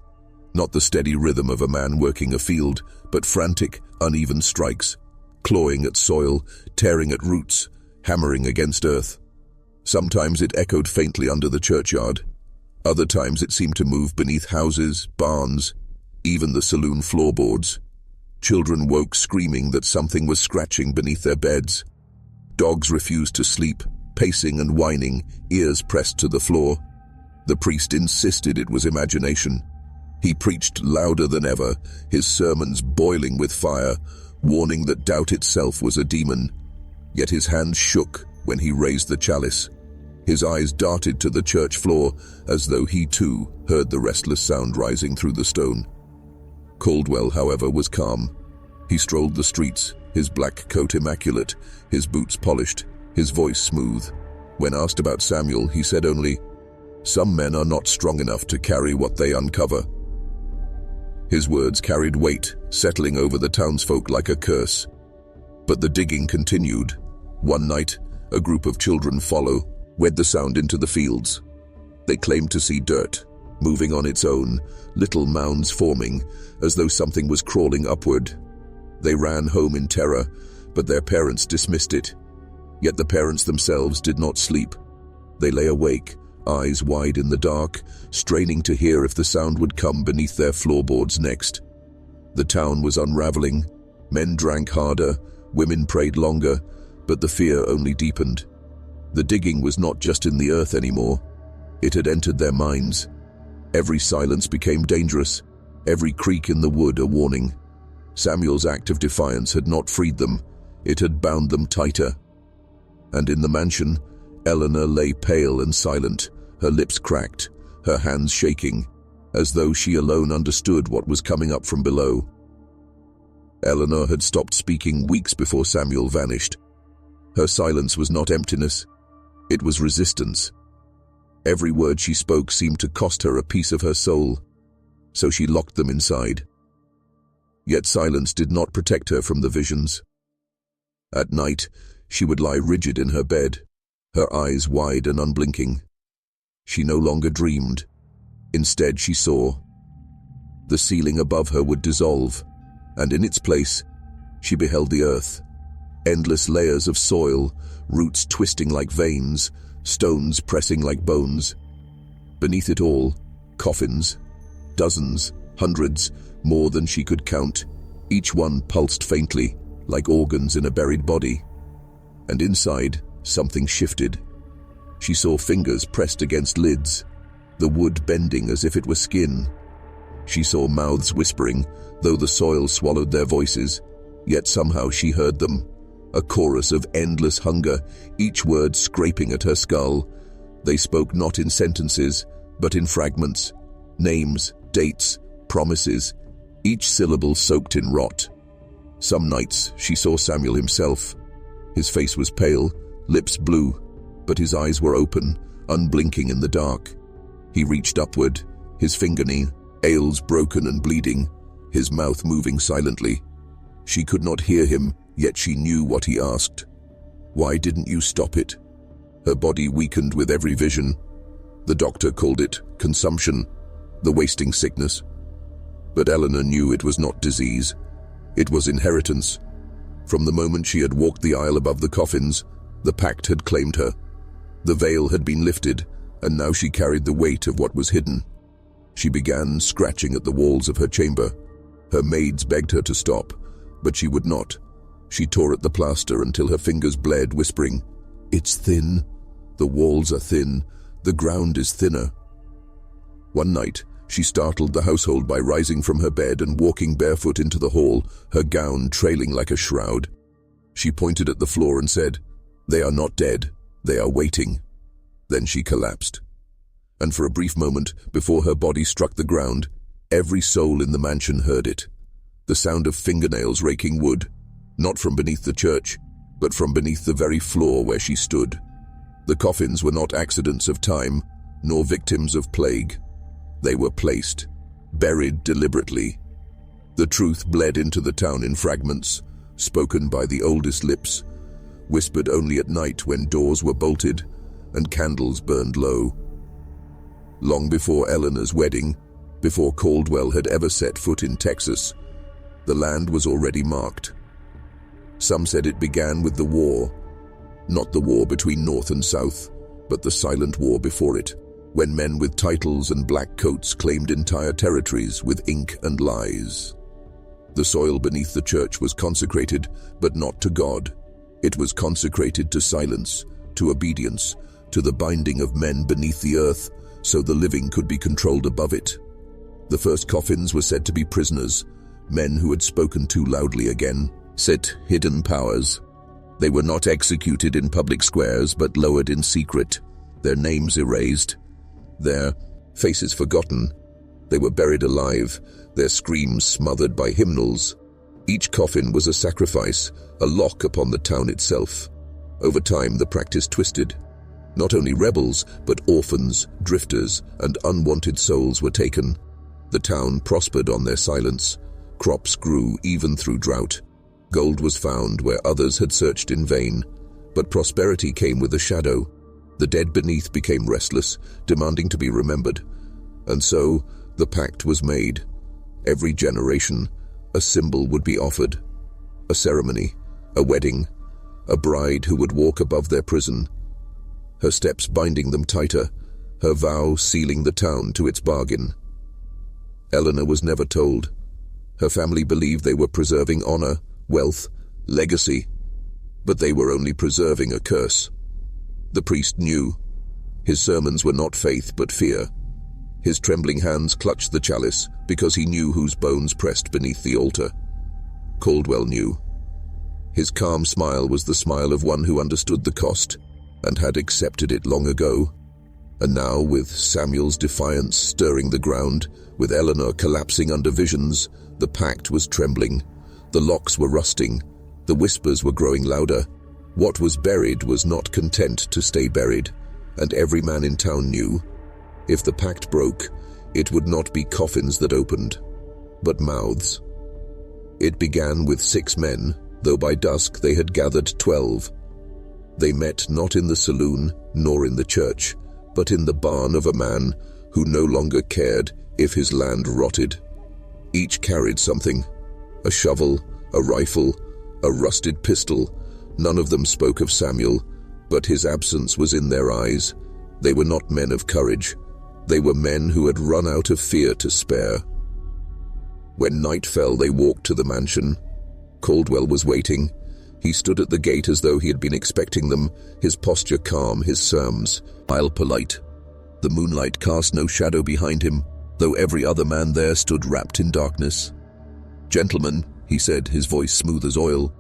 Not the steady rhythm of a man working a field, but frantic, uneven strikes. Clawing at soil, tearing at roots, hammering against earth. Sometimes it echoed faintly under the churchyard. Other times it seemed to move beneath houses, barns, even the saloon floorboards. Children woke screaming that something was scratching beneath their beds. Dogs refused to sleep, pacing and whining, ears pressed to the floor. The priest insisted it was imagination. He preached louder than ever, his sermons boiling with fire, warning that doubt itself was a demon. Yet his hands shook when he raised the chalice. His eyes darted to the church floor, as though he too heard the restless sound rising through the stone. Caldwell, however, was calm. He strolled the streets, his black coat immaculate, his boots polished, his voice smooth. When asked about Samuel, he said only, "Some men are not strong enough to carry what they uncover." His words carried weight, settling over the townsfolk like a curse. But the digging continued. One night, a group of children wed the sound into the fields. They claimed to see dirt, moving on its own, little mounds forming, as though something was crawling upward. They ran home in terror, but their parents dismissed it. Yet the parents themselves did not sleep. They lay awake, eyes wide in the dark, straining to hear if the sound would come beneath their floorboards next. The town was unraveling. Men drank harder, women prayed longer, but the fear only deepened. The digging was not just in the earth anymore. It had entered their minds. Every silence became dangerous, every creak in the wood a warning. Samuel's act of defiance had not freed them, it had bound them tighter. And in the mansion, Eleanor lay pale and silent, her lips cracked, her hands shaking, as though she alone understood what was coming up from below. Eleanor had stopped speaking weeks before Samuel vanished. Her silence was not emptiness, it was resistance. Every word she spoke seemed to cost her a piece of her soul, so she locked them inside. Yet silence did not protect her from the visions. At night, she would lie rigid in her bed, her eyes wide and unblinking. She no longer dreamed. Instead, she saw. The ceiling above her would dissolve, and in its place, she beheld the earth. Endless layers of soil, roots twisting like veins, stones pressing like bones. Beneath it all, coffins. Dozens, hundreds, more than she could count. Each one pulsed faintly, like organs in a buried body. And inside, something shifted. She saw fingers pressed against lids, the wood bending as if it were skin. She saw mouths whispering, though the soil swallowed their voices, yet somehow she heard them. A chorus of endless hunger, each word scraping at her skull. They spoke not in sentences, but in fragments. Names, dates, promises, each syllable soaked in rot. Some nights she saw Samuel himself. His face was pale, lips blue, but his eyes were open, unblinking in the dark. He reached upward, his fingernails broken and bleeding, his mouth moving silently. She could not hear him, yet she knew what he asked. Why didn't you stop it? Her body weakened with every vision. The doctor called it consumption, the wasting sickness. But Eleanor knew it was not disease. It was inheritance. From the moment she had walked the aisle above the coffins, the pact had claimed her. The veil had been lifted, and now she carried the weight of what was hidden. She began scratching at the walls of her chamber. Her maids begged her to stop, but she would not. She tore at the plaster until her fingers bled, whispering, "It's thin. The walls are thin. The ground is thinner." One night, she startled the household by rising from her bed and walking barefoot into the hall, her gown trailing like a shroud. She pointed at the floor and said, "They are not dead. They are waiting." Then she collapsed. And for a brief moment, before her body struck the ground, every soul in the mansion heard it. The sound of fingernails raking wood, not from beneath the church, but from beneath the very floor where she stood. The coffins were not accidents of time, nor victims of plague. They were placed, buried deliberately. The truth bled into the town in fragments, spoken by the oldest lips, whispered only at night when doors were bolted and candles burned low. Long before Eleanor's wedding, before Caldwell had ever set foot in Texas, the land was already marked. Some said it began with the war, not the war between North and South, but the silent war before it, when men with titles and black coats claimed entire territories with ink and lies. The soil beneath the church was consecrated, but not to God. It was consecrated to silence, to obedience, to the binding of men beneath the earth, so the living could be controlled above it. The first coffins were said to be prisoners, men who had spoken too loudly again, set hidden powers. They were not executed in public squares, but lowered in secret, their names erased, their faces forgotten. They were buried alive, their screams smothered by hymnals. Each coffin was a sacrifice, a lock upon the town itself. Over time, the practice twisted. Not only rebels, but orphans, drifters, and unwanted souls were taken. The town prospered on their silence. Crops grew even through drought. Gold was found where others had searched in vain. But prosperity came with a shadow. The dead beneath became restless, demanding to be remembered. And so, the pact was made. Every generation, a symbol would be offered. A ceremony, a wedding, a bride who would walk above their prison, her steps binding them tighter, her vow sealing the town to its bargain. Eleanor was never told. Her family believed they were preserving honor, wealth, legacy, but they were only preserving a curse. The priest knew. His sermons were not faith but fear. His trembling hands clutched the chalice because he knew whose bones pressed beneath the altar. Caldwell knew. His calm smile was the smile of one who understood the cost and had accepted it long ago. And now, with Samuel's defiance stirring the ground, with Eleanor collapsing under visions, the pact was trembling. The locks were rusting. The whispers were growing louder. What was buried was not content to stay buried, and every man in town knew. If the pact broke, it would not be coffins that opened, but mouths. It began with 6 men, though by dusk they had gathered 12. They met not in the saloon, nor in the church, but in the barn of a man who no longer cared if his land rotted. Each carried something: a shovel, a rifle, a rusted pistol. None of them spoke of Samuel, but his absence was in their eyes. They were not men of courage. They were men who had run out of fear to spare. When night fell, they walked to the mansion. Caldwell was waiting. He stood at the gate as though he had been expecting them, his posture calm, his smile polite. The moonlight cast no shadow behind him, though every other man there stood wrapped in darkness. "Gentlemen," he said, his voice smooth as oil,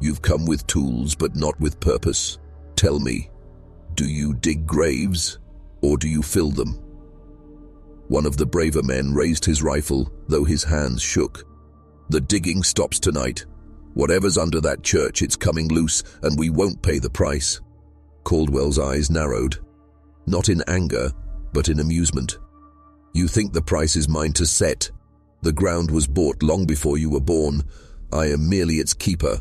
"you've come with tools, but not with purpose. Tell me, do you dig graves, or do you fill them?" One of the braver men raised his rifle, though his hands shook. "The digging stops tonight. Whatever's under that church, it's coming loose, and we won't pay the price." Caldwell's eyes narrowed, not in anger, but in amusement. "You think the price is mine to set? The ground was bought long before you were born. I am merely its keeper."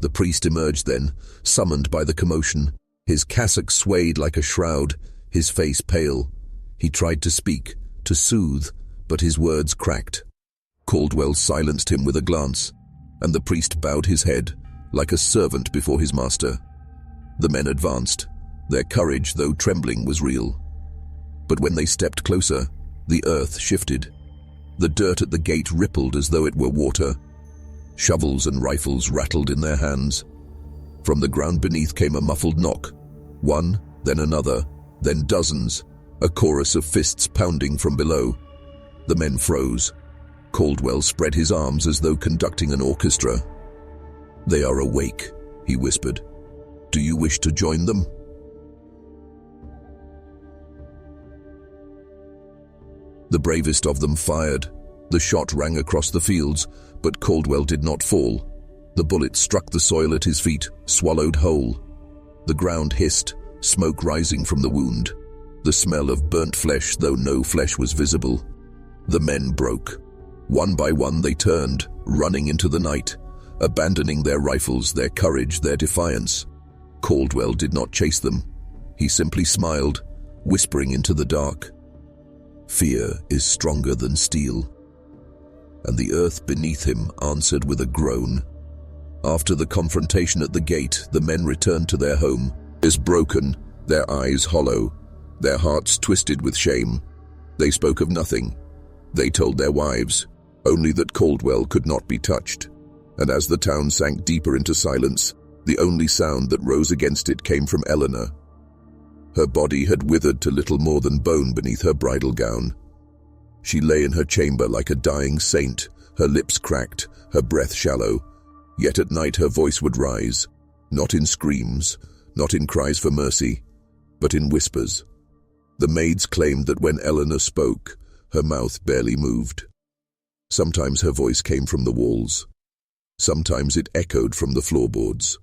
The priest emerged then, summoned by the commotion. His cassock swayed like a shroud, his face pale. He tried to speak, to soothe, but his words cracked. Caldwell silenced him with a glance, and the priest bowed his head, like a servant before his master. The men advanced. Their courage, though trembling, was real. But when they stepped closer, the earth shifted. The dirt at the gate rippled as though it were water. Shovels and rifles rattled in their hands. From the ground beneath came a muffled knock. One, then another, then dozens, a chorus of fists pounding from below. The men froze. Caldwell spread his arms as though conducting an orchestra. "They are awake," he whispered. "Do you wish to join them?" The bravest of them fired. The shot rang across the fields, but Caldwell did not fall. The bullet struck the soil at his feet, swallowed whole. The ground hissed, smoke rising from the wound. The smell of burnt flesh, though no flesh was visible. The men broke. One by one they turned, running into the night, abandoning their rifles, their courage, their defiance. Caldwell did not chase them. He simply smiled, whispering into the dark, "Fear is stronger than steel." And the earth beneath him answered with a groan. After the confrontation at the gate, the men returned to their home, as broken, their eyes hollow, their hearts twisted with shame. They spoke of nothing. They told their wives only that Caldwell could not be touched. And as the town sank deeper into silence, the only sound that rose against it came from Eleanor. Her body had withered to little more than bone beneath her bridal gown. She lay in her chamber like a dying saint, her lips cracked, her breath shallow. Yet at night her voice would rise, not in screams, not in cries for mercy, but in whispers. The maids claimed that when Eleanor spoke, her mouth barely moved. Sometimes her voice came from the walls. Sometimes it echoed from the floorboards.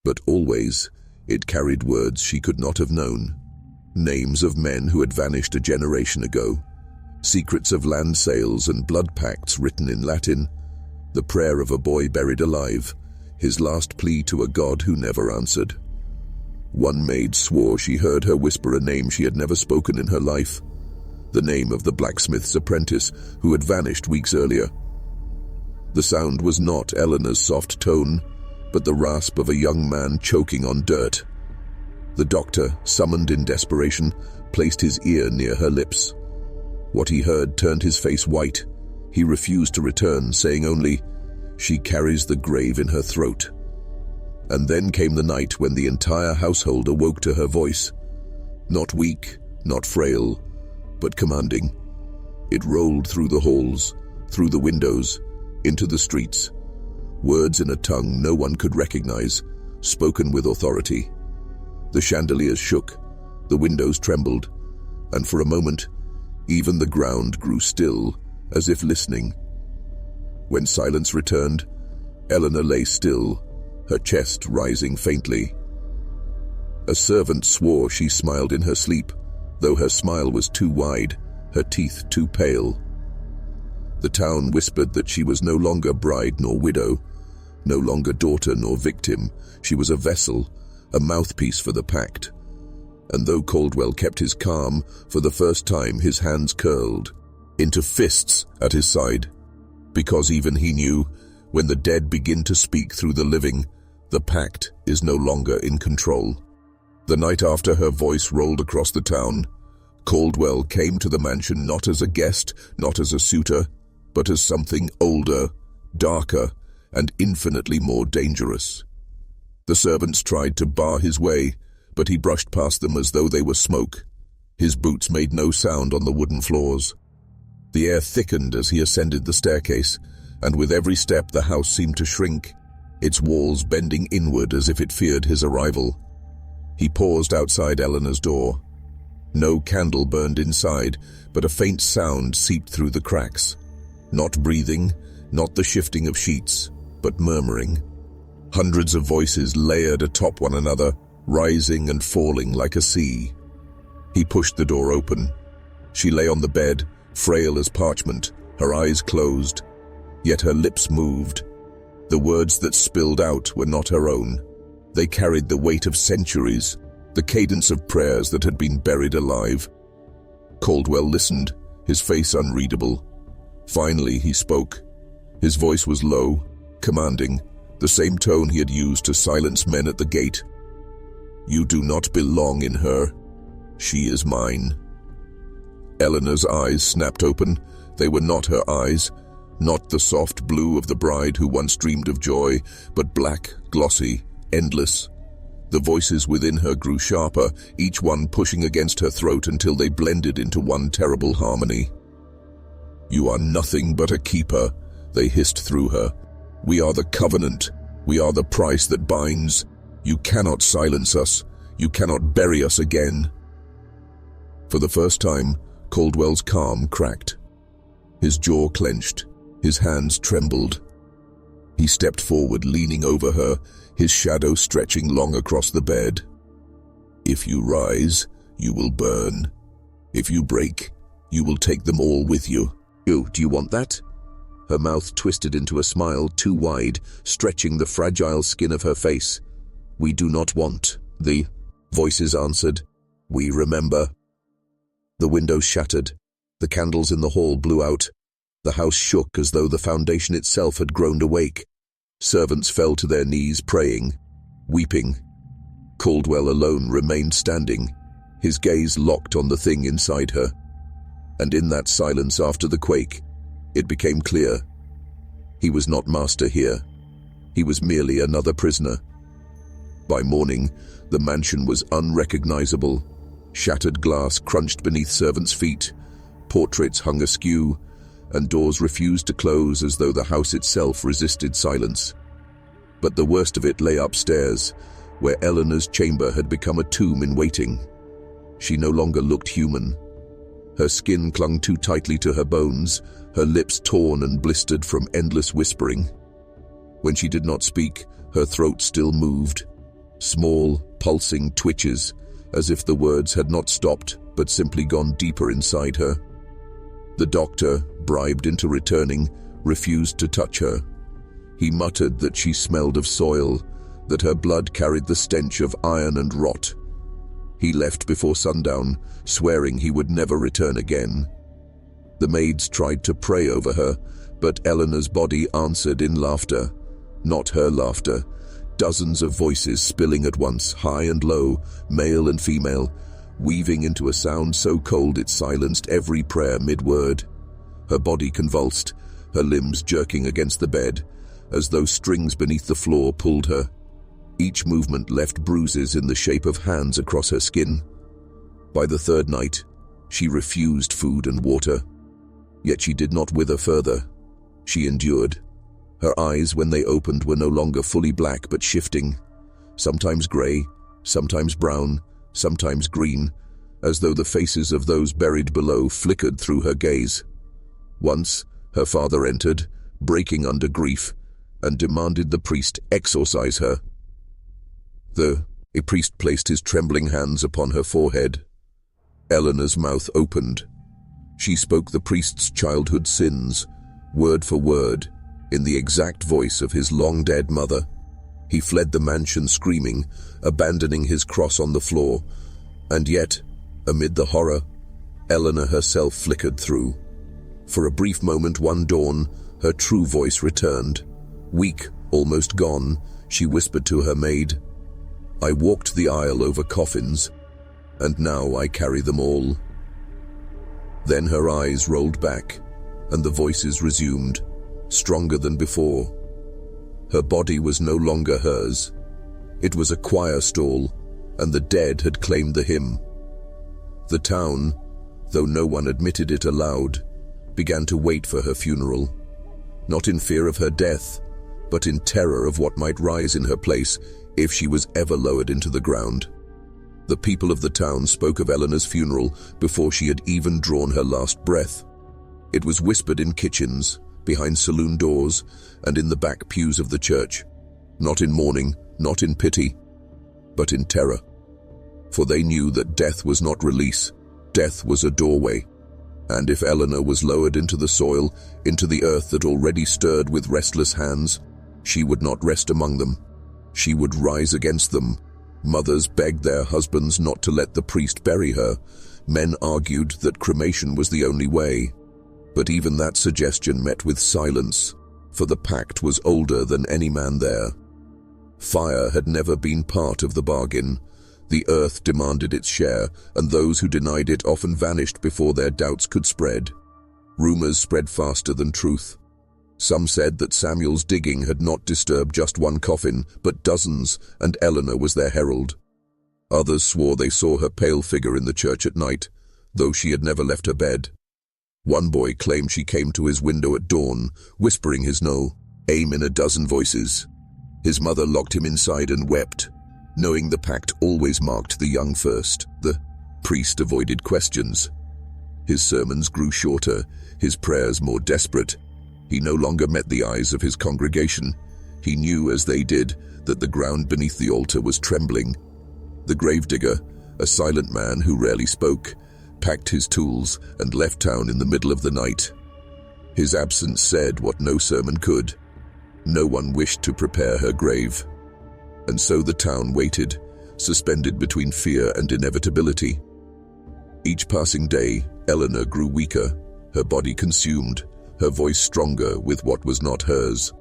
But always, it carried words she could not have known. Names of men who had vanished a generation ago. Secrets of land sales and blood pacts written in Latin. The prayer of a boy buried alive, his last plea to a god who never answered. One maid swore she heard her whisper a name she had never spoken in her life. The name of the blacksmith's apprentice who had vanished weeks earlier. The sound was not Eleanor's soft tone, but the rasp of a young man choking on dirt. The doctor, summoned in desperation, placed his ear near her lips. What he heard turned his face white. He refused to return, saying only, She carries the grave in her throat. And then came the night when the entire household awoke to her voice. Not weak, not frail, but commanding. It rolled through the halls, through the windows, into the streets. Words in a tongue no one could recognize, spoken with authority. The chandeliers shook, the windows trembled, and for a moment, even the ground grew still, as if listening. When silence returned, Eleanor lay still, her chest rising faintly. A servant swore she smiled in her sleep, though her smile was too wide, her teeth too pale. The town whispered that she was no longer bride nor widow, no longer daughter nor victim. She was a vessel, a mouthpiece for the pact. And though Caldwell kept his calm, for the first time his hands curled into fists at his side. Because even he knew, when the dead begin to speak through the living, the pact is no longer in control. The night after her voice rolled across the town, Caldwell came to the mansion not as a guest, not as a suitor, but as something older, darker, and infinitely more dangerous. The servants tried to bar his way, but he brushed past them as though they were smoke. His boots made no sound on the wooden floors. The air thickened as he ascended the staircase, and with every step the house seemed to shrink, its walls bending inward as if it feared his arrival. He paused outside Eleanor's door. No candle burned inside, but a faint sound seeped through the cracks. Not breathing, not the shifting of sheets, but murmuring. Hundreds of voices layered atop one another, rising and falling like a sea. He pushed the door open. She lay on the bed, frail as parchment, her eyes closed, yet her lips moved. The words that spilled out were not her own. They carried the weight of centuries, the cadence of prayers that had been buried alive. Caldwell listened, his face unreadable. Finally he spoke. His voice was low, commanding, the same tone he had used to silence men at the gate. "You do not belong in her. She is mine." Eleanor's eyes snapped open. They were not her eyes, not the soft blue of the bride who once dreamed of joy, but black, glossy, endless. The voices within her grew sharper, each one pushing against her throat until they blended into one terrible harmony. "You are nothing but a keeper," they hissed through her. "We are the covenant. We are the price that binds. You cannot silence us. You cannot bury us again." For the first time, Caldwell's calm cracked. His jaw clenched, his hands trembled. He stepped forward, leaning over her, his shadow stretching long across the bed. "If you rise, you will burn. If you break, you will take them all with you." "Oh, do you want that?" Her mouth twisted into a smile too wide, stretching the fragile skin of her face. "We do not want," the voices answered. "We remember." The windows shattered. The candles in the hall blew out. The house shook as though the foundation itself had groaned awake. Servants fell to their knees, praying, weeping. Caldwell alone remained standing, his gaze locked on the thing inside her. And in that silence after the quake, it became clear. He was not master here. He was merely another prisoner. By morning, the mansion was unrecognizable. Shattered glass crunched beneath servants' feet, portraits hung askew, and doors refused to close as though the house itself resisted silence. But the worst of it lay upstairs, where Eleanor's chamber had become a tomb in waiting. She no longer looked human. Her skin clung too tightly to her bones, her lips torn and blistered from endless whispering. When she did not speak, her throat still moved. Small, pulsing twitches, as if the words had not stopped, but simply gone deeper inside her. The doctor, bribed into returning, refused to touch her. He muttered that she smelled of soil, that her blood carried the stench of iron and rot. He left before sundown, swearing he would never return again. The maids tried to pray over her, but Eleanor's body answered in laughter. Not her laughter. Dozens of voices spilling at once, high and low, male and female, weaving into a sound so cold it silenced every prayer mid-word. Her body convulsed, her limbs jerking against the bed, as though strings beneath the floor pulled her. Each movement left bruises in the shape of hands across her skin. By the third night, she refused food and water. Yet she did not wither further. She endured. Her eyes, when they opened, were no longer fully black but shifting, sometimes grey, sometimes brown, sometimes green, as though the faces of those buried below flickered through her gaze. Once, her father entered, breaking under grief, and demanded the priest exorcise her. A priest placed his trembling hands upon her forehead. Eleanor's mouth opened. She spoke the priest's childhood sins, word for word, in the exact voice of his long-dead mother. He fled the mansion screaming, abandoning his cross on the floor, and yet, amid the horror, Eleanor herself flickered through. For a brief moment one dawn, her true voice returned. Weak, almost gone, she whispered to her maid, "I walked the aisle over coffins, and now I carry them all." Then her eyes rolled back, and the voices resumed, stronger than before. Her body was no longer hers. It was a choir stall, and the dead had claimed the hymn. The town, though no one admitted it aloud, began to wait for her funeral, not in fear of her death, but in terror of what might rise in her place if she was ever lowered into the ground. The people of the town spoke of Eleanor's funeral before she had even drawn her last breath. It was whispered in kitchens, behind saloon doors, and in the back pews of the church, not in mourning, not in pity, but in terror. For they knew that death was not release, death was a doorway, and if Eleanor was lowered into the soil, into the earth that already stirred with restless hands, she would not rest among them. She would rise against them. Mothers begged their husbands not to let the priest bury her. Men argued that cremation was the only way. But even that suggestion met with silence, for the pact was older than any man there. Fire had never been part of the bargain. The earth demanded its share, and those who denied it often vanished before their doubts could spread. Rumors spread faster than truth. Some said that Samuel's digging had not disturbed just one coffin, but dozens, and Eleanor was their herald. Others swore they saw her pale figure in the church at night, though she had never left her bed. One boy claimed she came to his window at dawn, whispering his aim in a dozen voices. His mother locked him inside and wept, knowing the pact always marked the young first. The priest avoided questions. His sermons grew shorter, his prayers more desperate. He no longer met the eyes of his congregation. He knew, as they did, that the ground beneath the altar was trembling. The gravedigger, a silent man who rarely spoke, packed his tools and left town in the middle of the night. His absence said what no sermon could. No one wished to prepare her grave. And so the town waited, suspended between fear and inevitability. Each passing day, Eleanor grew weaker, her body consumed, her voice stronger with what was not hers.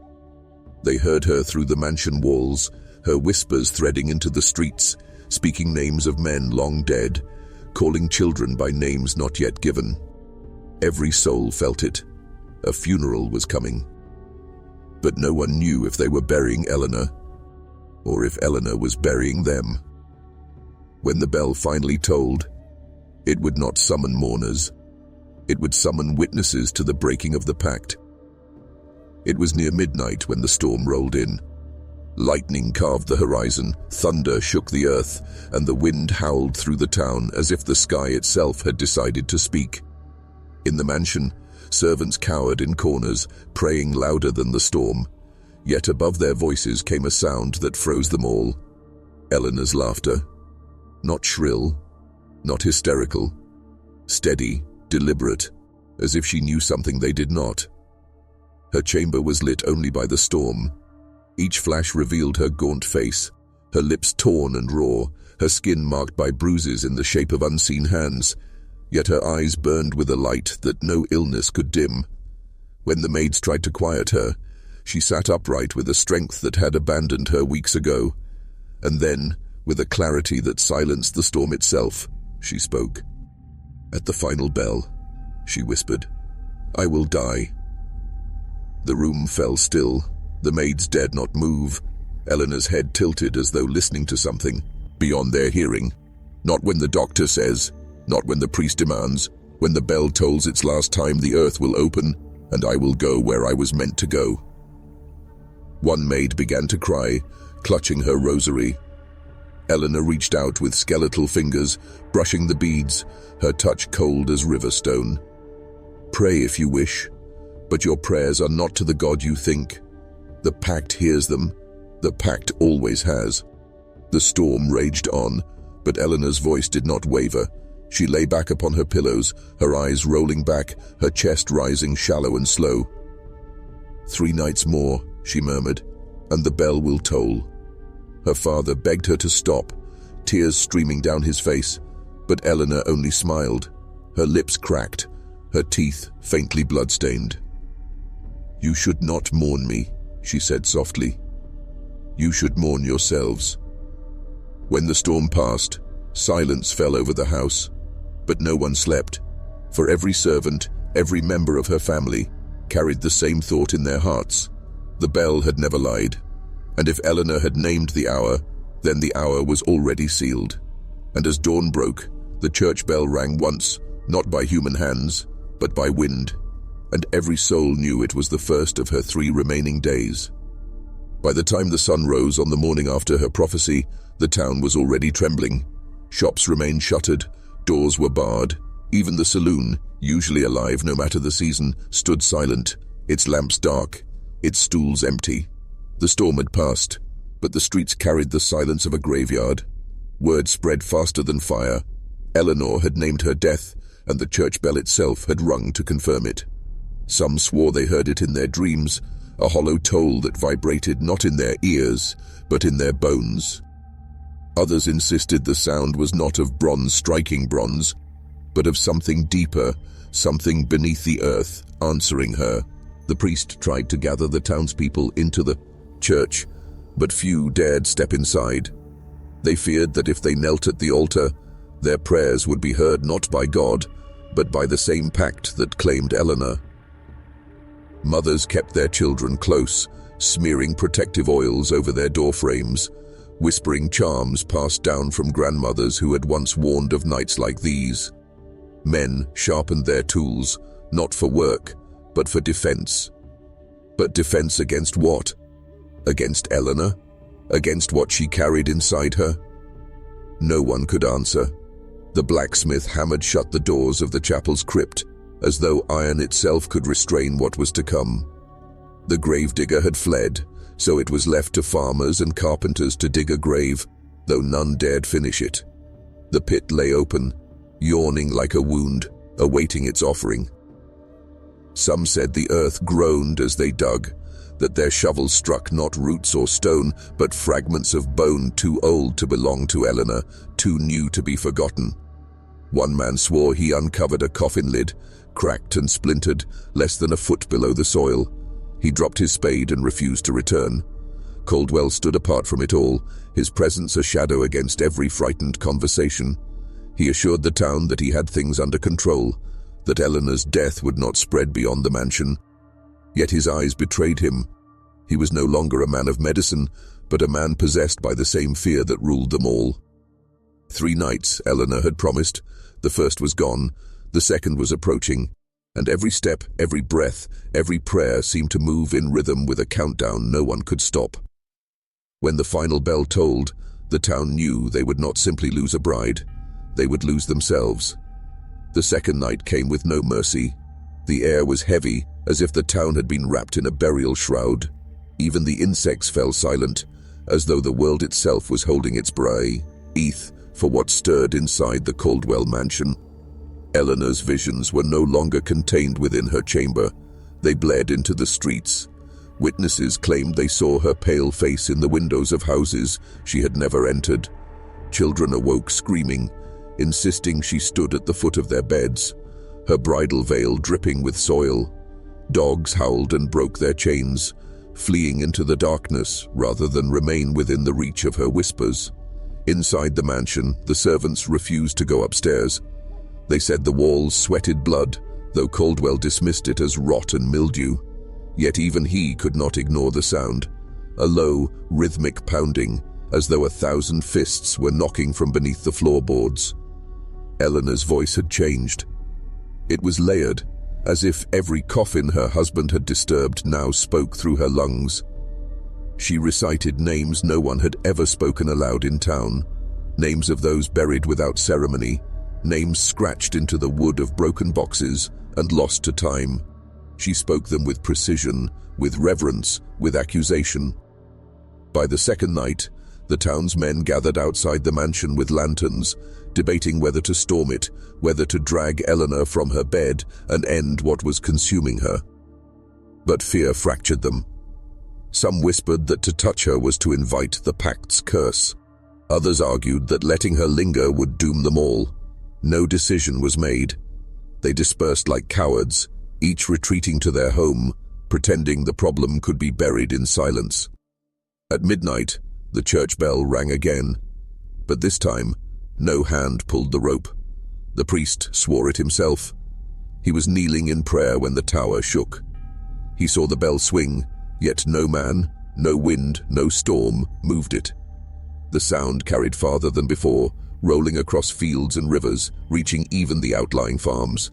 They heard her through the mansion walls, her whispers threading into the streets, speaking names of men long dead, calling children by names not yet given. Every soul felt it. A funeral was coming. But no one knew if they were burying Eleanor, or if Eleanor was burying them. When the bell finally tolled, it would not summon mourners. It would summon witnesses to the breaking of the pact. It was near midnight when the storm rolled in. Lightning carved the horizon, thunder shook the earth, and the wind howled through the town as if the sky itself had decided to speak. In the mansion, servants cowered in corners, praying louder than the storm. Yet above their voices came a sound that froze them all. Eleanor's laughter. Not shrill, not hysterical. Steady, deliberate, as if she knew something they did not. Her chamber was lit only by the storm. Each flash revealed her gaunt face, her lips torn and raw, her skin marked by bruises in the shape of unseen hands, yet her eyes burned with a light that no illness could dim. When the maids tried to quiet her, she sat upright with a strength that had abandoned her weeks ago, and then, with a clarity that silenced the storm itself, she spoke. At the final bell, she whispered, "I will die." The room fell still, The maids dared not move. Eleanor's head tilted as though listening to something beyond their hearing. Not when the doctor says, not when the priest demands. When the bell tolls its last time, the earth will open, and I will go where I was meant to go. One maid began to cry, clutching her rosary. Eleanor reached out with skeletal fingers, brushing the beads, her touch cold as river stone. Pray if you wish, but your prayers are not to the God you think. The pact hears them. The pact always has. The storm raged on, but Eleanor's voice did not waver. She lay back upon her pillows, her eyes rolling back, her chest rising shallow and slow. 3 nights more, she murmured, and the bell will toll. Her father begged her to stop, tears streaming down his face, but Eleanor only smiled. Her lips cracked, her teeth faintly blood-stained. You should not mourn me, she said softly. You should mourn yourselves. When the storm passed, silence fell over the house, but no one slept, for every servant, every member of her family, carried the same thought in their hearts. The bell had never lied, and if Eleanor had named the hour, then the hour was already sealed. And as dawn broke, the church bell rang once, not by human hands, but by wind, and every soul knew it was the first of her 3 remaining days. By the time the sun rose on the morning after her prophecy, the town was already trembling. Shops remained shuttered, doors were barred. Even the saloon, usually alive no matter the season, stood silent, its lamps dark, its stools empty. The storm had passed, but the streets carried the silence of a graveyard. Word spread faster than fire. Eleanor had named her death, and the church bell itself had rung to confirm it. Some swore they heard it in their dreams, a hollow toll that vibrated not in their ears, but in their bones. Others insisted the sound was not of bronze striking bronze, but of something deeper, something beneath the earth, answering her. The priest tried to gather the townspeople into the church, but few dared step inside. They feared that if they knelt at the altar, their prayers would be heard not by God, but by the same pact that claimed Eleanor. Mothers kept their children close, smearing protective oils over their doorframes, whispering charms passed down from grandmothers who had once warned of nights like these. Men sharpened their tools, not for work, but for defense. But defense against what? Against Eleanor? Against what she carried inside her? No one could answer. The blacksmith hammered shut the doors of the chapel's crypt, as though iron itself could restrain what was to come. The gravedigger had fled, so it was left to farmers and carpenters to dig a grave, though none dared finish it. The pit lay open, yawning like a wound, awaiting its offering. Some said the earth groaned as they dug, that their shovels struck not roots or stone, but fragments of bone too old to belong to Eleanor, too new to be forgotten. One man swore he uncovered a coffin lid, cracked and splintered, less than a foot below the soil. He dropped his spade and refused to return. Caldwell stood apart from it all, his presence a shadow against every frightened conversation. He assured the town that he had things under control, that Eleanor's death would not spread beyond the mansion. Yet his eyes betrayed him. He was no longer a man of medicine, but a man possessed by the same fear that ruled them all. 3 nights, Eleanor had promised. The first was gone, the second was approaching, and every step, every breath, every prayer seemed to move in rhythm with a countdown no one could stop. When the final bell tolled, the town knew they would not simply lose a bride, they would lose themselves. The second night came with no mercy. The air was heavy, as if the town had been wrapped in a burial shroud. Even the insects fell silent, as though the world itself was holding its breath for what stirred inside the Caldwell mansion. Eleanor's visions were no longer contained within her chamber. They bled into the streets. Witnesses claimed they saw her pale face in the windows of houses she had never entered. Children awoke screaming, insisting she stood at the foot of their beds, her bridal veil dripping with soil. Dogs howled and broke their chains, fleeing into the darkness rather than remain within the reach of her whispers. Inside the mansion, the servants refused to go upstairs. They said the walls sweated blood, though Caldwell dismissed it as rot and mildew. Yet even he could not ignore the sound, a low, rhythmic pounding, as though 1,000 fists were knocking from beneath the floorboards. Eleanor's voice had changed. It was layered, as if every coffin her husband had disturbed now spoke through her lungs. She recited names no one had ever spoken aloud in town, names of those buried without ceremony, names scratched into the wood of broken boxes and lost to time. She spoke them with precision, with reverence, with accusation. By the second night, the town's men gathered outside the mansion with lanterns, debating whether to storm it, whether to drag Eleanor from her bed and end what was consuming her. But fear fractured them. Some whispered that to touch her was to invite the pact's curse. Others argued that letting her linger would doom them all. No decision was made. They dispersed like cowards, each retreating to their home, pretending the problem could be buried in silence. At midnight, the church bell rang again, but this time, no hand pulled the rope. The priest swore it himself. He was kneeling in prayer when the tower shook. He saw the bell swing, yet no man, no wind, no storm moved it. The sound carried farther than before, rolling across fields and rivers, reaching even the outlying farms.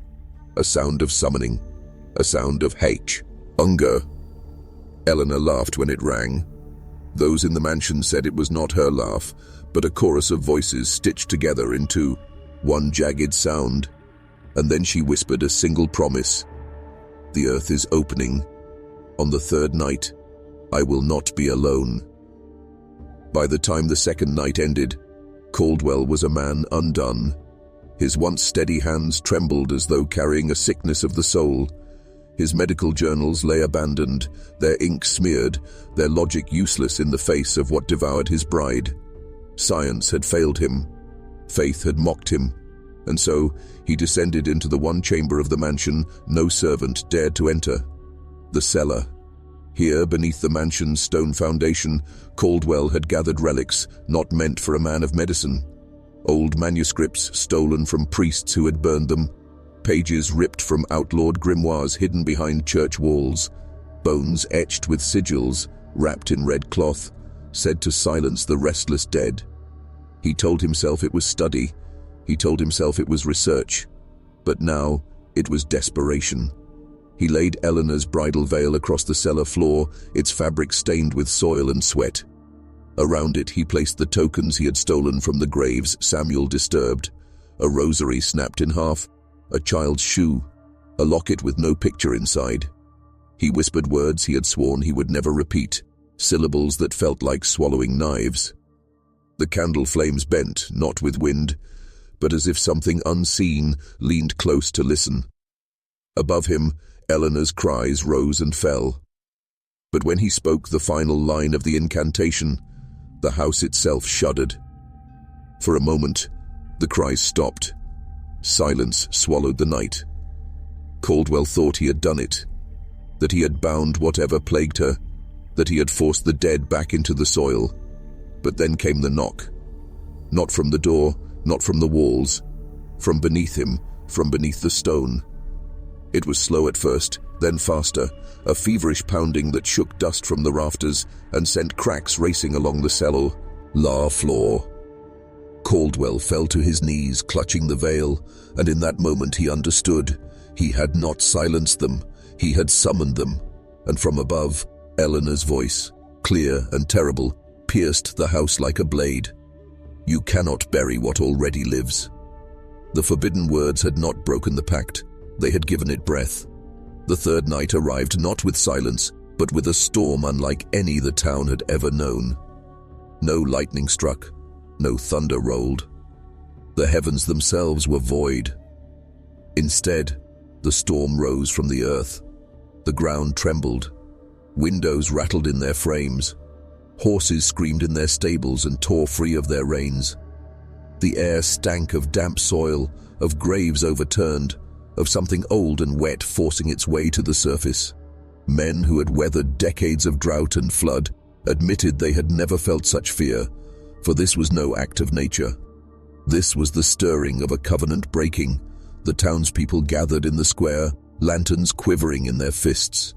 A sound of summoning, a sound of hunger. Eleanor laughed when it rang. Those in the mansion said it was not her laugh, but a chorus of voices stitched together into one jagged sound. And then she whispered a single promise. The earth is opening. On the third night, I will not be alone. By the time the second night ended, Caldwell was a man undone. His once steady hands trembled as though carrying a sickness of the soul. His medical journals lay abandoned, their ink smeared, their logic useless in the face of what devoured his bride. Science had failed him. Faith had mocked him. And so he descended into the one chamber of the mansion no servant dared to enter. The cellar. Here, beneath the mansion's stone foundation, Caldwell had gathered relics not meant for a man of medicine. Old manuscripts stolen from priests who had burned them, pages ripped from outlawed grimoires hidden behind church walls, bones etched with sigils, wrapped in red cloth, said to silence the restless dead. He told himself it was study. He told himself it was research. But now it was desperation. He laid Eleanor's bridal veil across the cellar floor, its fabric stained with soil and sweat. Around it he placed the tokens he had stolen from the graves Samuel disturbed, a rosary snapped in half, a child's shoe, a locket with no picture inside. He whispered words he had sworn he would never repeat, syllables that felt like swallowing knives. The candle flames bent, not with wind, but as if something unseen leaned close to listen. Above him, Eleanor's cries rose and fell. But when he spoke the final line of the incantation, the house itself shuddered. For a moment, the cries stopped. Silence swallowed the night. Caldwell thought he had done it, that he had bound whatever plagued her, that he had forced the dead back into the soil. But then came the knock. Not from the door, not from the walls, from beneath him, from beneath the stone. It was slow at first, then faster, a feverish pounding that shook dust from the rafters and sent cracks racing along the cellar floor. Caldwell fell to his knees, clutching the veil, and in that moment he understood. He had not silenced them, he had summoned them. And from above, Eleanor's voice, clear and terrible, pierced the house like a blade. You cannot bury what already lives. The forbidden words had not broken the pact. They had given it breath. The third night arrived not with silence, but with a storm unlike any the town had ever known. No lightning struck, no thunder rolled. The heavens themselves were void. Instead, the storm rose from the earth. The ground trembled. Windows rattled in their frames. Horses screamed in their stables and tore free of their reins. The air stank of damp soil, of graves overturned, of something old and wet forcing its way to the surface. Men who had weathered decades of drought and flood admitted they had never felt such fear, for this was no act of nature. This was the stirring of a covenant breaking. The townspeople gathered in the square, lanterns quivering in their fists.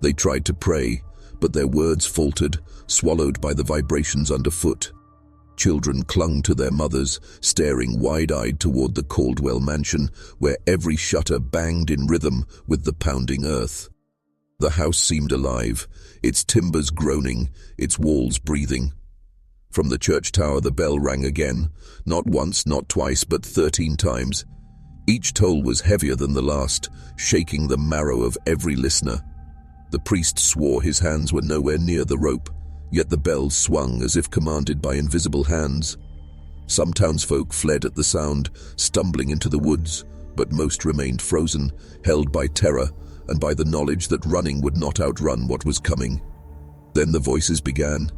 They tried to pray, but their words faltered, swallowed by the vibrations underfoot. Children clung to their mothers, staring wide-eyed toward the Caldwell mansion, where every shutter banged in rhythm with the pounding earth. The house seemed alive, its timbers groaning, its walls breathing. From the church tower the bell rang again, not once, not twice, but 13 times. Each toll was heavier than the last, shaking the marrow of every listener. The priest swore his hands were nowhere near the rope, yet the bells swung as if commanded by invisible hands. Some townsfolk fled at the sound, stumbling into the woods, but most remained frozen, held by terror and by the knowledge that running would not outrun what was coming. Then the voices began.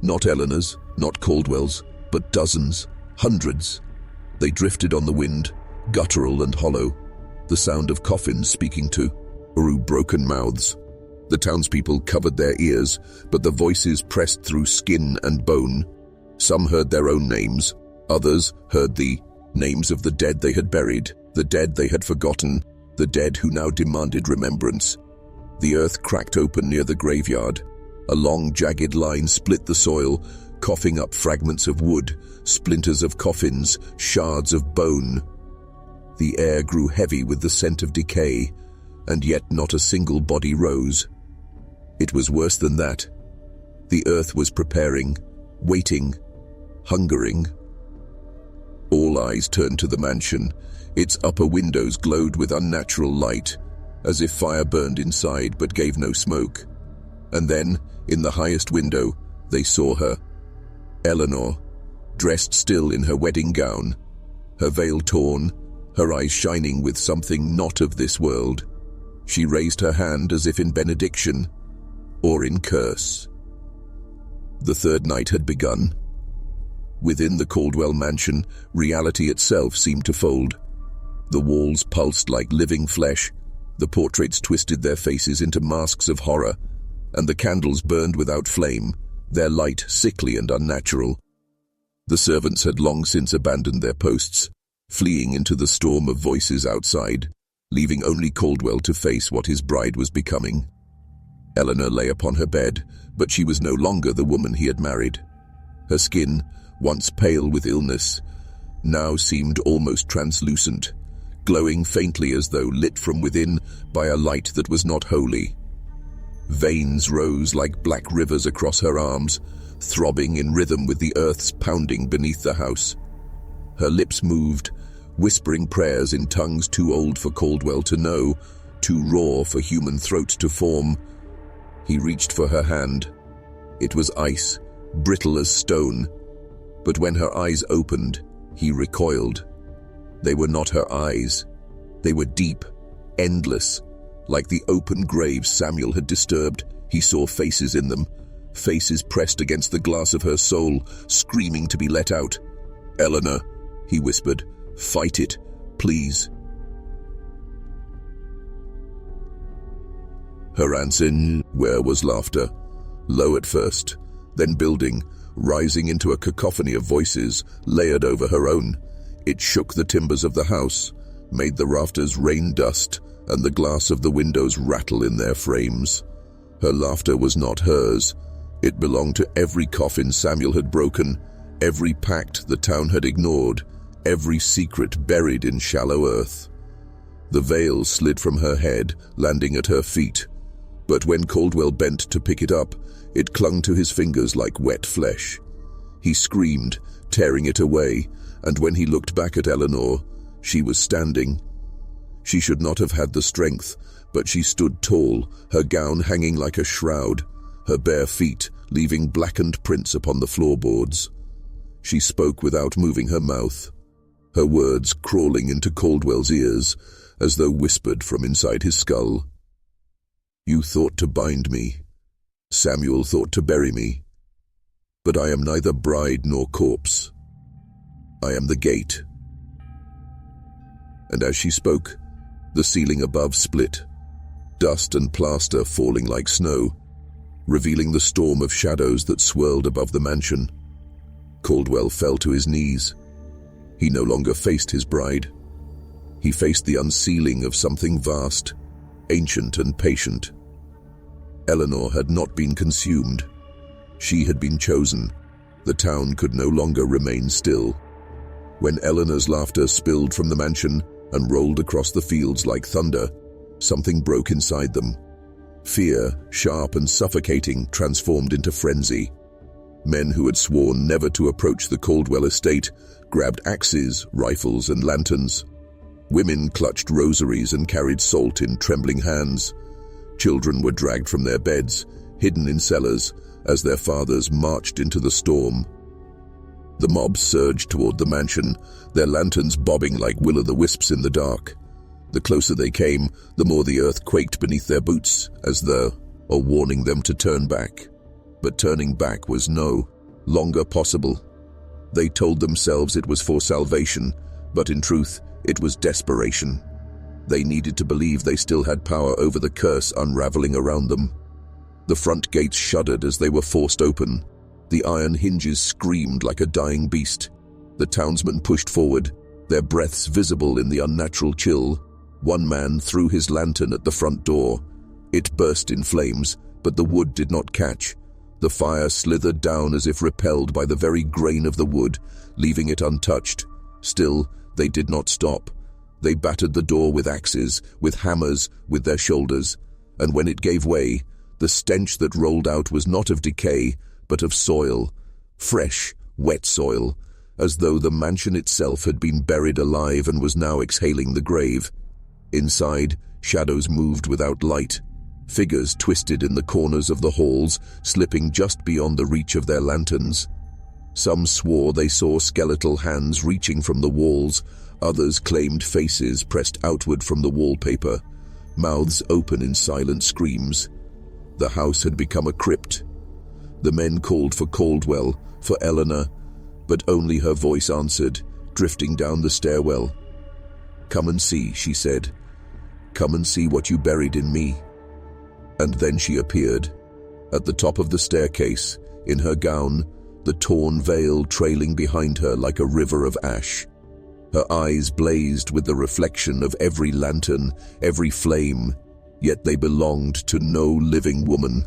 Not Eleanor's, not Caldwell's, but dozens, hundreds. They drifted on the wind, guttural and hollow, the sound of coffins speaking through broken mouths. The townspeople covered their ears, but the voices pressed through skin and bone. Some heard their own names, others heard the names of the dead they had buried, the dead they had forgotten, the dead who now demanded remembrance. The earth cracked open near the graveyard. A long, jagged line split the soil, coughing up fragments of wood, splinters of coffins, shards of bone. The air grew heavy with the scent of decay, and yet not a single body rose. It was worse than that. The earth was preparing, waiting, hungering. All eyes turned to the mansion. Its upper windows glowed with unnatural light, as if fire burned inside but gave no smoke. And then, in the highest window, they saw her. Eleanor, dressed still in her wedding gown, her veil torn, her eyes shining with something not of this world. She raised her hand as if in benediction, or in curse. The third night had begun. Within the Caldwell mansion, reality itself seemed to fold. The walls pulsed like living flesh, the portraits twisted their faces into masks of horror, and the candles burned without flame, their light sickly and unnatural. The servants had long since abandoned their posts, fleeing into the storm of voices outside, leaving only Caldwell to face what his bride was becoming. Eleanor lay upon her bed, but she was no longer the woman he had married. Her skin, once pale with illness, now seemed almost translucent, glowing faintly as though lit from within by a light that was not holy. Veins rose like black rivers across her arms, throbbing in rhythm with the earth's pounding beneath the house. Her lips moved, whispering prayers in tongues too old for Caldwell to know, too raw for human throats to form. He reached for her hand. It was ice, brittle as stone. But when her eyes opened, he recoiled. They were not her eyes. They were deep, endless. Like the open graves Samuel had disturbed, he saw faces in them, faces pressed against the glass of her soul, screaming to be let out. "Eleanor," he whispered, "fight it, please." Her answer where was laughter, low at first, then building, rising into a cacophony of voices layered over her own. It shook the timbers of the house, made the rafters rain dust, and the glass of the windows rattle in their frames. Her laughter was not hers. It belonged to every coffin Samuel had broken, every pact the town had ignored, every secret buried in shallow earth. The veil slid from her head, landing at her feet. But when Caldwell bent to pick it up, it clung to his fingers like wet flesh. He screamed, tearing it away, and when he looked back at Eleanor, she was standing. She should not have had the strength, but she stood tall, her gown hanging like a shroud, her bare feet leaving blackened prints upon the floorboards. She spoke without moving her mouth, her words crawling into Caldwell's ears, as though whispered from inside his skull. "You thought to bind me. Samuel thought to bury me. But I am neither bride nor corpse. I am the gate." And as she spoke, the ceiling above split, dust and plaster falling like snow, revealing the storm of shadows that swirled above the mansion. Caldwell fell to his knees. He no longer faced his bride. He faced the unsealing of something vast, ancient and patient. Eleanor had not been consumed. She had been chosen. The town could no longer remain still. When Eleanor's laughter spilled from the mansion and rolled across the fields like thunder, something broke inside them. Fear, sharp and suffocating, transformed into frenzy. Men who had sworn never to approach the Caldwell estate grabbed axes, rifles, and lanterns. Women clutched rosaries and carried salt in trembling hands. Children were dragged from their beds, hidden in cellars, as their fathers marched into the storm. The mob surged toward the mansion, their lanterns bobbing like will-o'-the-wisps in the dark. The closer they came, the more the earth quaked beneath their boots, as though warning them to turn back. But turning back was no longer possible. They told themselves it was for salvation, but in truth, it was desperation. They needed to believe they still had power over the curse unraveling around them. The front gates shuddered as they were forced open. The iron hinges screamed like a dying beast. The townsmen pushed forward, their breaths visible in the unnatural chill. One man threw his lantern at the front door. It burst in flames, but the wood did not catch. The fire slithered down as if repelled by the very grain of the wood, leaving it untouched. Still, they did not stop. They battered the door with axes, with hammers, with their shoulders. And when it gave way, the stench that rolled out was not of decay, but of soil. Fresh, wet soil, as though the mansion itself had been buried alive and was now exhaling the grave. Inside, shadows moved without light. Figures twisted in the corners of the halls, slipping just beyond the reach of their lanterns. Some swore they saw skeletal hands reaching from the walls. Others claimed faces pressed outward from the wallpaper, mouths open in silent screams. The house had become a crypt. The men called for Caldwell, for Eleanor, but only her voice answered, drifting down the stairwell. "Come and see," she said. "Come and see what you buried in me." And then she appeared, at the top of the staircase, in her gown, the torn veil trailing behind her like a river of ash. Her eyes blazed with the reflection of every lantern, every flame, yet they belonged to no living woman.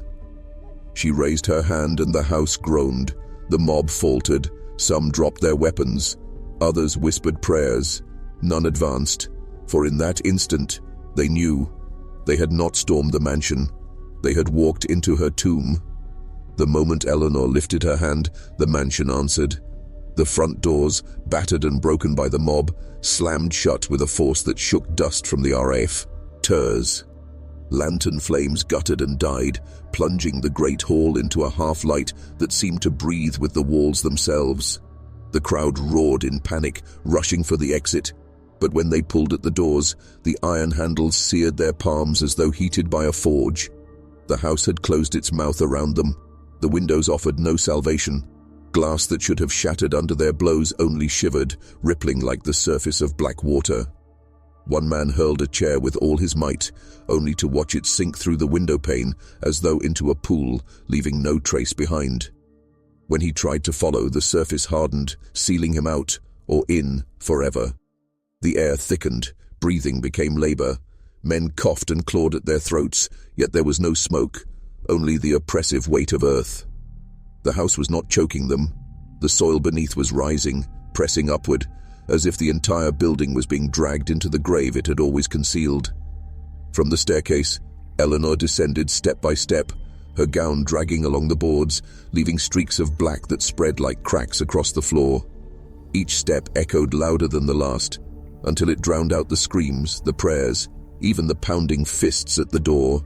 She raised her hand and the house groaned. The mob faltered. Some dropped their weapons. Others whispered prayers. None advanced, for in that instant, they knew. They had not stormed the mansion. They had walked into her tomb. The moment Eleanor lifted her hand, the mansion answered. The front doors, battered and broken by the mob, slammed shut with a force that shook dust from the RAF. Ters. Lantern flames guttered and died, plunging the great hall into a half-light that seemed to breathe with the walls themselves. The crowd roared in panic, rushing for the exit. But when they pulled at the doors, the iron handles seared their palms as though heated by a forge. The house had closed its mouth around them. The windows offered no salvation. Glass that should have shattered under their blows only shivered, rippling like the surface of black water. One man hurled a chair with all his might, only to watch it sink through the window pane as though into a pool, leaving no trace behind. When he tried to follow, the surface hardened, sealing him out, or in, forever. The air thickened, breathing became labor. Men coughed and clawed at their throats, yet there was no smoke, only the oppressive weight of earth. The house was not choking them. The soil beneath was rising, pressing upward, as if the entire building was being dragged into the grave it had always concealed. From the staircase, Eleanor descended step by step, her gown dragging along the boards, leaving streaks of black that spread like cracks across the floor. Each step echoed louder than the last, until it drowned out the screams, the prayers, even the pounding fists at the door.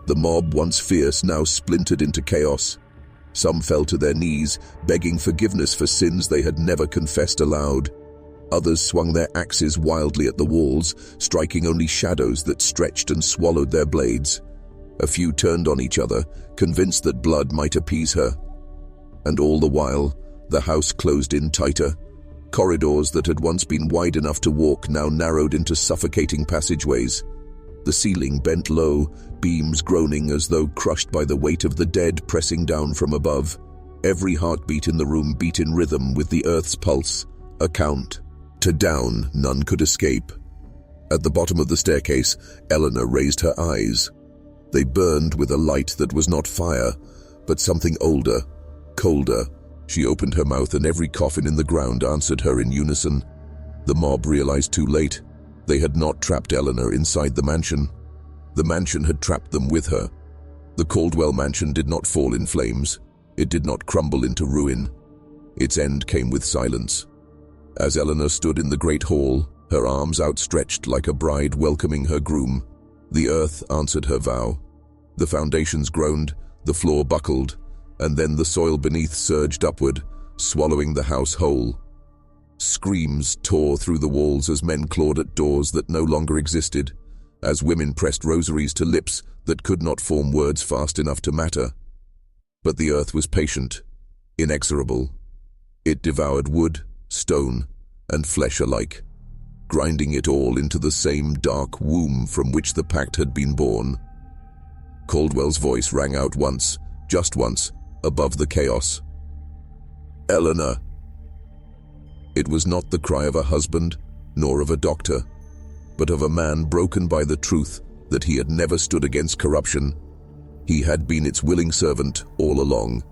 The mob, once fierce, now splintered into chaos. Some fell to their knees, begging forgiveness for sins they had never confessed aloud. Others swung their axes wildly at the walls, striking only shadows that stretched and swallowed their blades. A few turned on each other, convinced that blood might appease her. And all the while, the house closed in tighter. Corridors that had once been wide enough to walk now narrowed into suffocating passageways. The ceiling bent low, beams groaning as though crushed by the weight of the dead pressing down from above. Every heartbeat in the room beat in rhythm with the earth's pulse. A count. To down, none could escape. At the bottom of the staircase, Eleanor raised her eyes. They burned with a light that was not fire, but something older, colder. She opened her mouth and every coffin in the ground answered her in unison. The mob realized too late. They had not trapped Eleanor inside the mansion. The mansion had trapped them with her. The Caldwell mansion did not fall in flames. It did not crumble into ruin. Its end came with silence. As Eleanor stood in the great hall, her arms outstretched like a bride welcoming her groom, the earth answered her vow. The foundations groaned, the floor buckled, and then the soil beneath surged upward, swallowing the house whole. Screams tore through the walls as men clawed at doors that no longer existed, as women pressed rosaries to lips that could not form words fast enough to matter. But the earth was patient, inexorable. It devoured wood, stone, and flesh alike, grinding it all into the same dark womb from which the pact had been born. Caldwell's voice rang out once, just once, above the chaos. "Eleanor!" It was not the cry of a husband, nor of a doctor, but of a man broken by the truth that he had never stood against corruption. He had been its willing servant all along.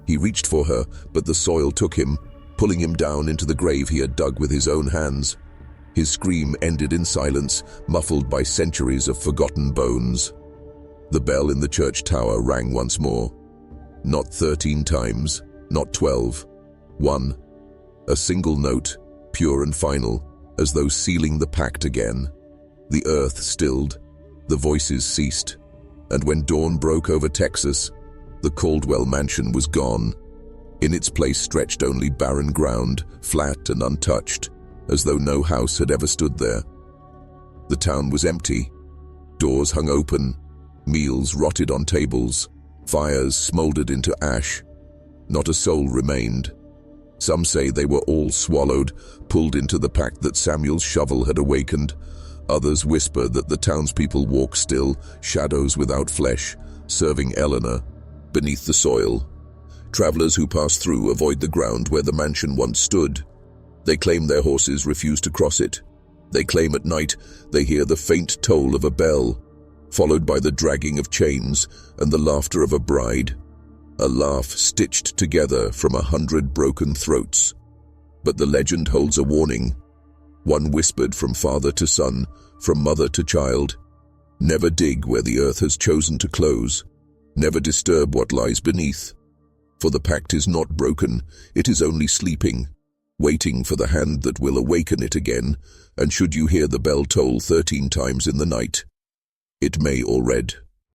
He reached for her, but the soil took him, pulling him down into the grave he had dug with his own hands. His scream ended in silence, muffled by centuries of forgotten bones. The bell in the church tower rang once more. Not 13 times, not 12. One. A single note, pure and final, as though sealing the pact again. The earth stilled, the voices ceased, and when dawn broke over Texas, the Caldwell mansion was gone. In its place stretched only barren ground, flat and untouched, as though no house had ever stood there. The town was empty. Doors hung open, meals rotted on tables, fires smoldered into ash. Not a soul remained. Some say they were all swallowed, pulled into the pact that Samuel's shovel had awakened. Others whisper that the townspeople walk still, shadows without flesh, serving Eleanor beneath the soil. Travelers who pass through avoid the ground where the mansion once stood. They claim their horses refuse to cross it. They claim at night they hear the faint toll of a bell, followed by the dragging of chains and the laughter of a bride. A laugh stitched together from 100 broken throats. But the legend holds a warning. One whispered from father to son, from mother to child. Never dig where the earth has chosen to close. Never disturb what lies beneath. For the pact is not broken, it is only sleeping, waiting for the hand that will awaken it again, and should you hear the bell toll 13 times in the night, it may already.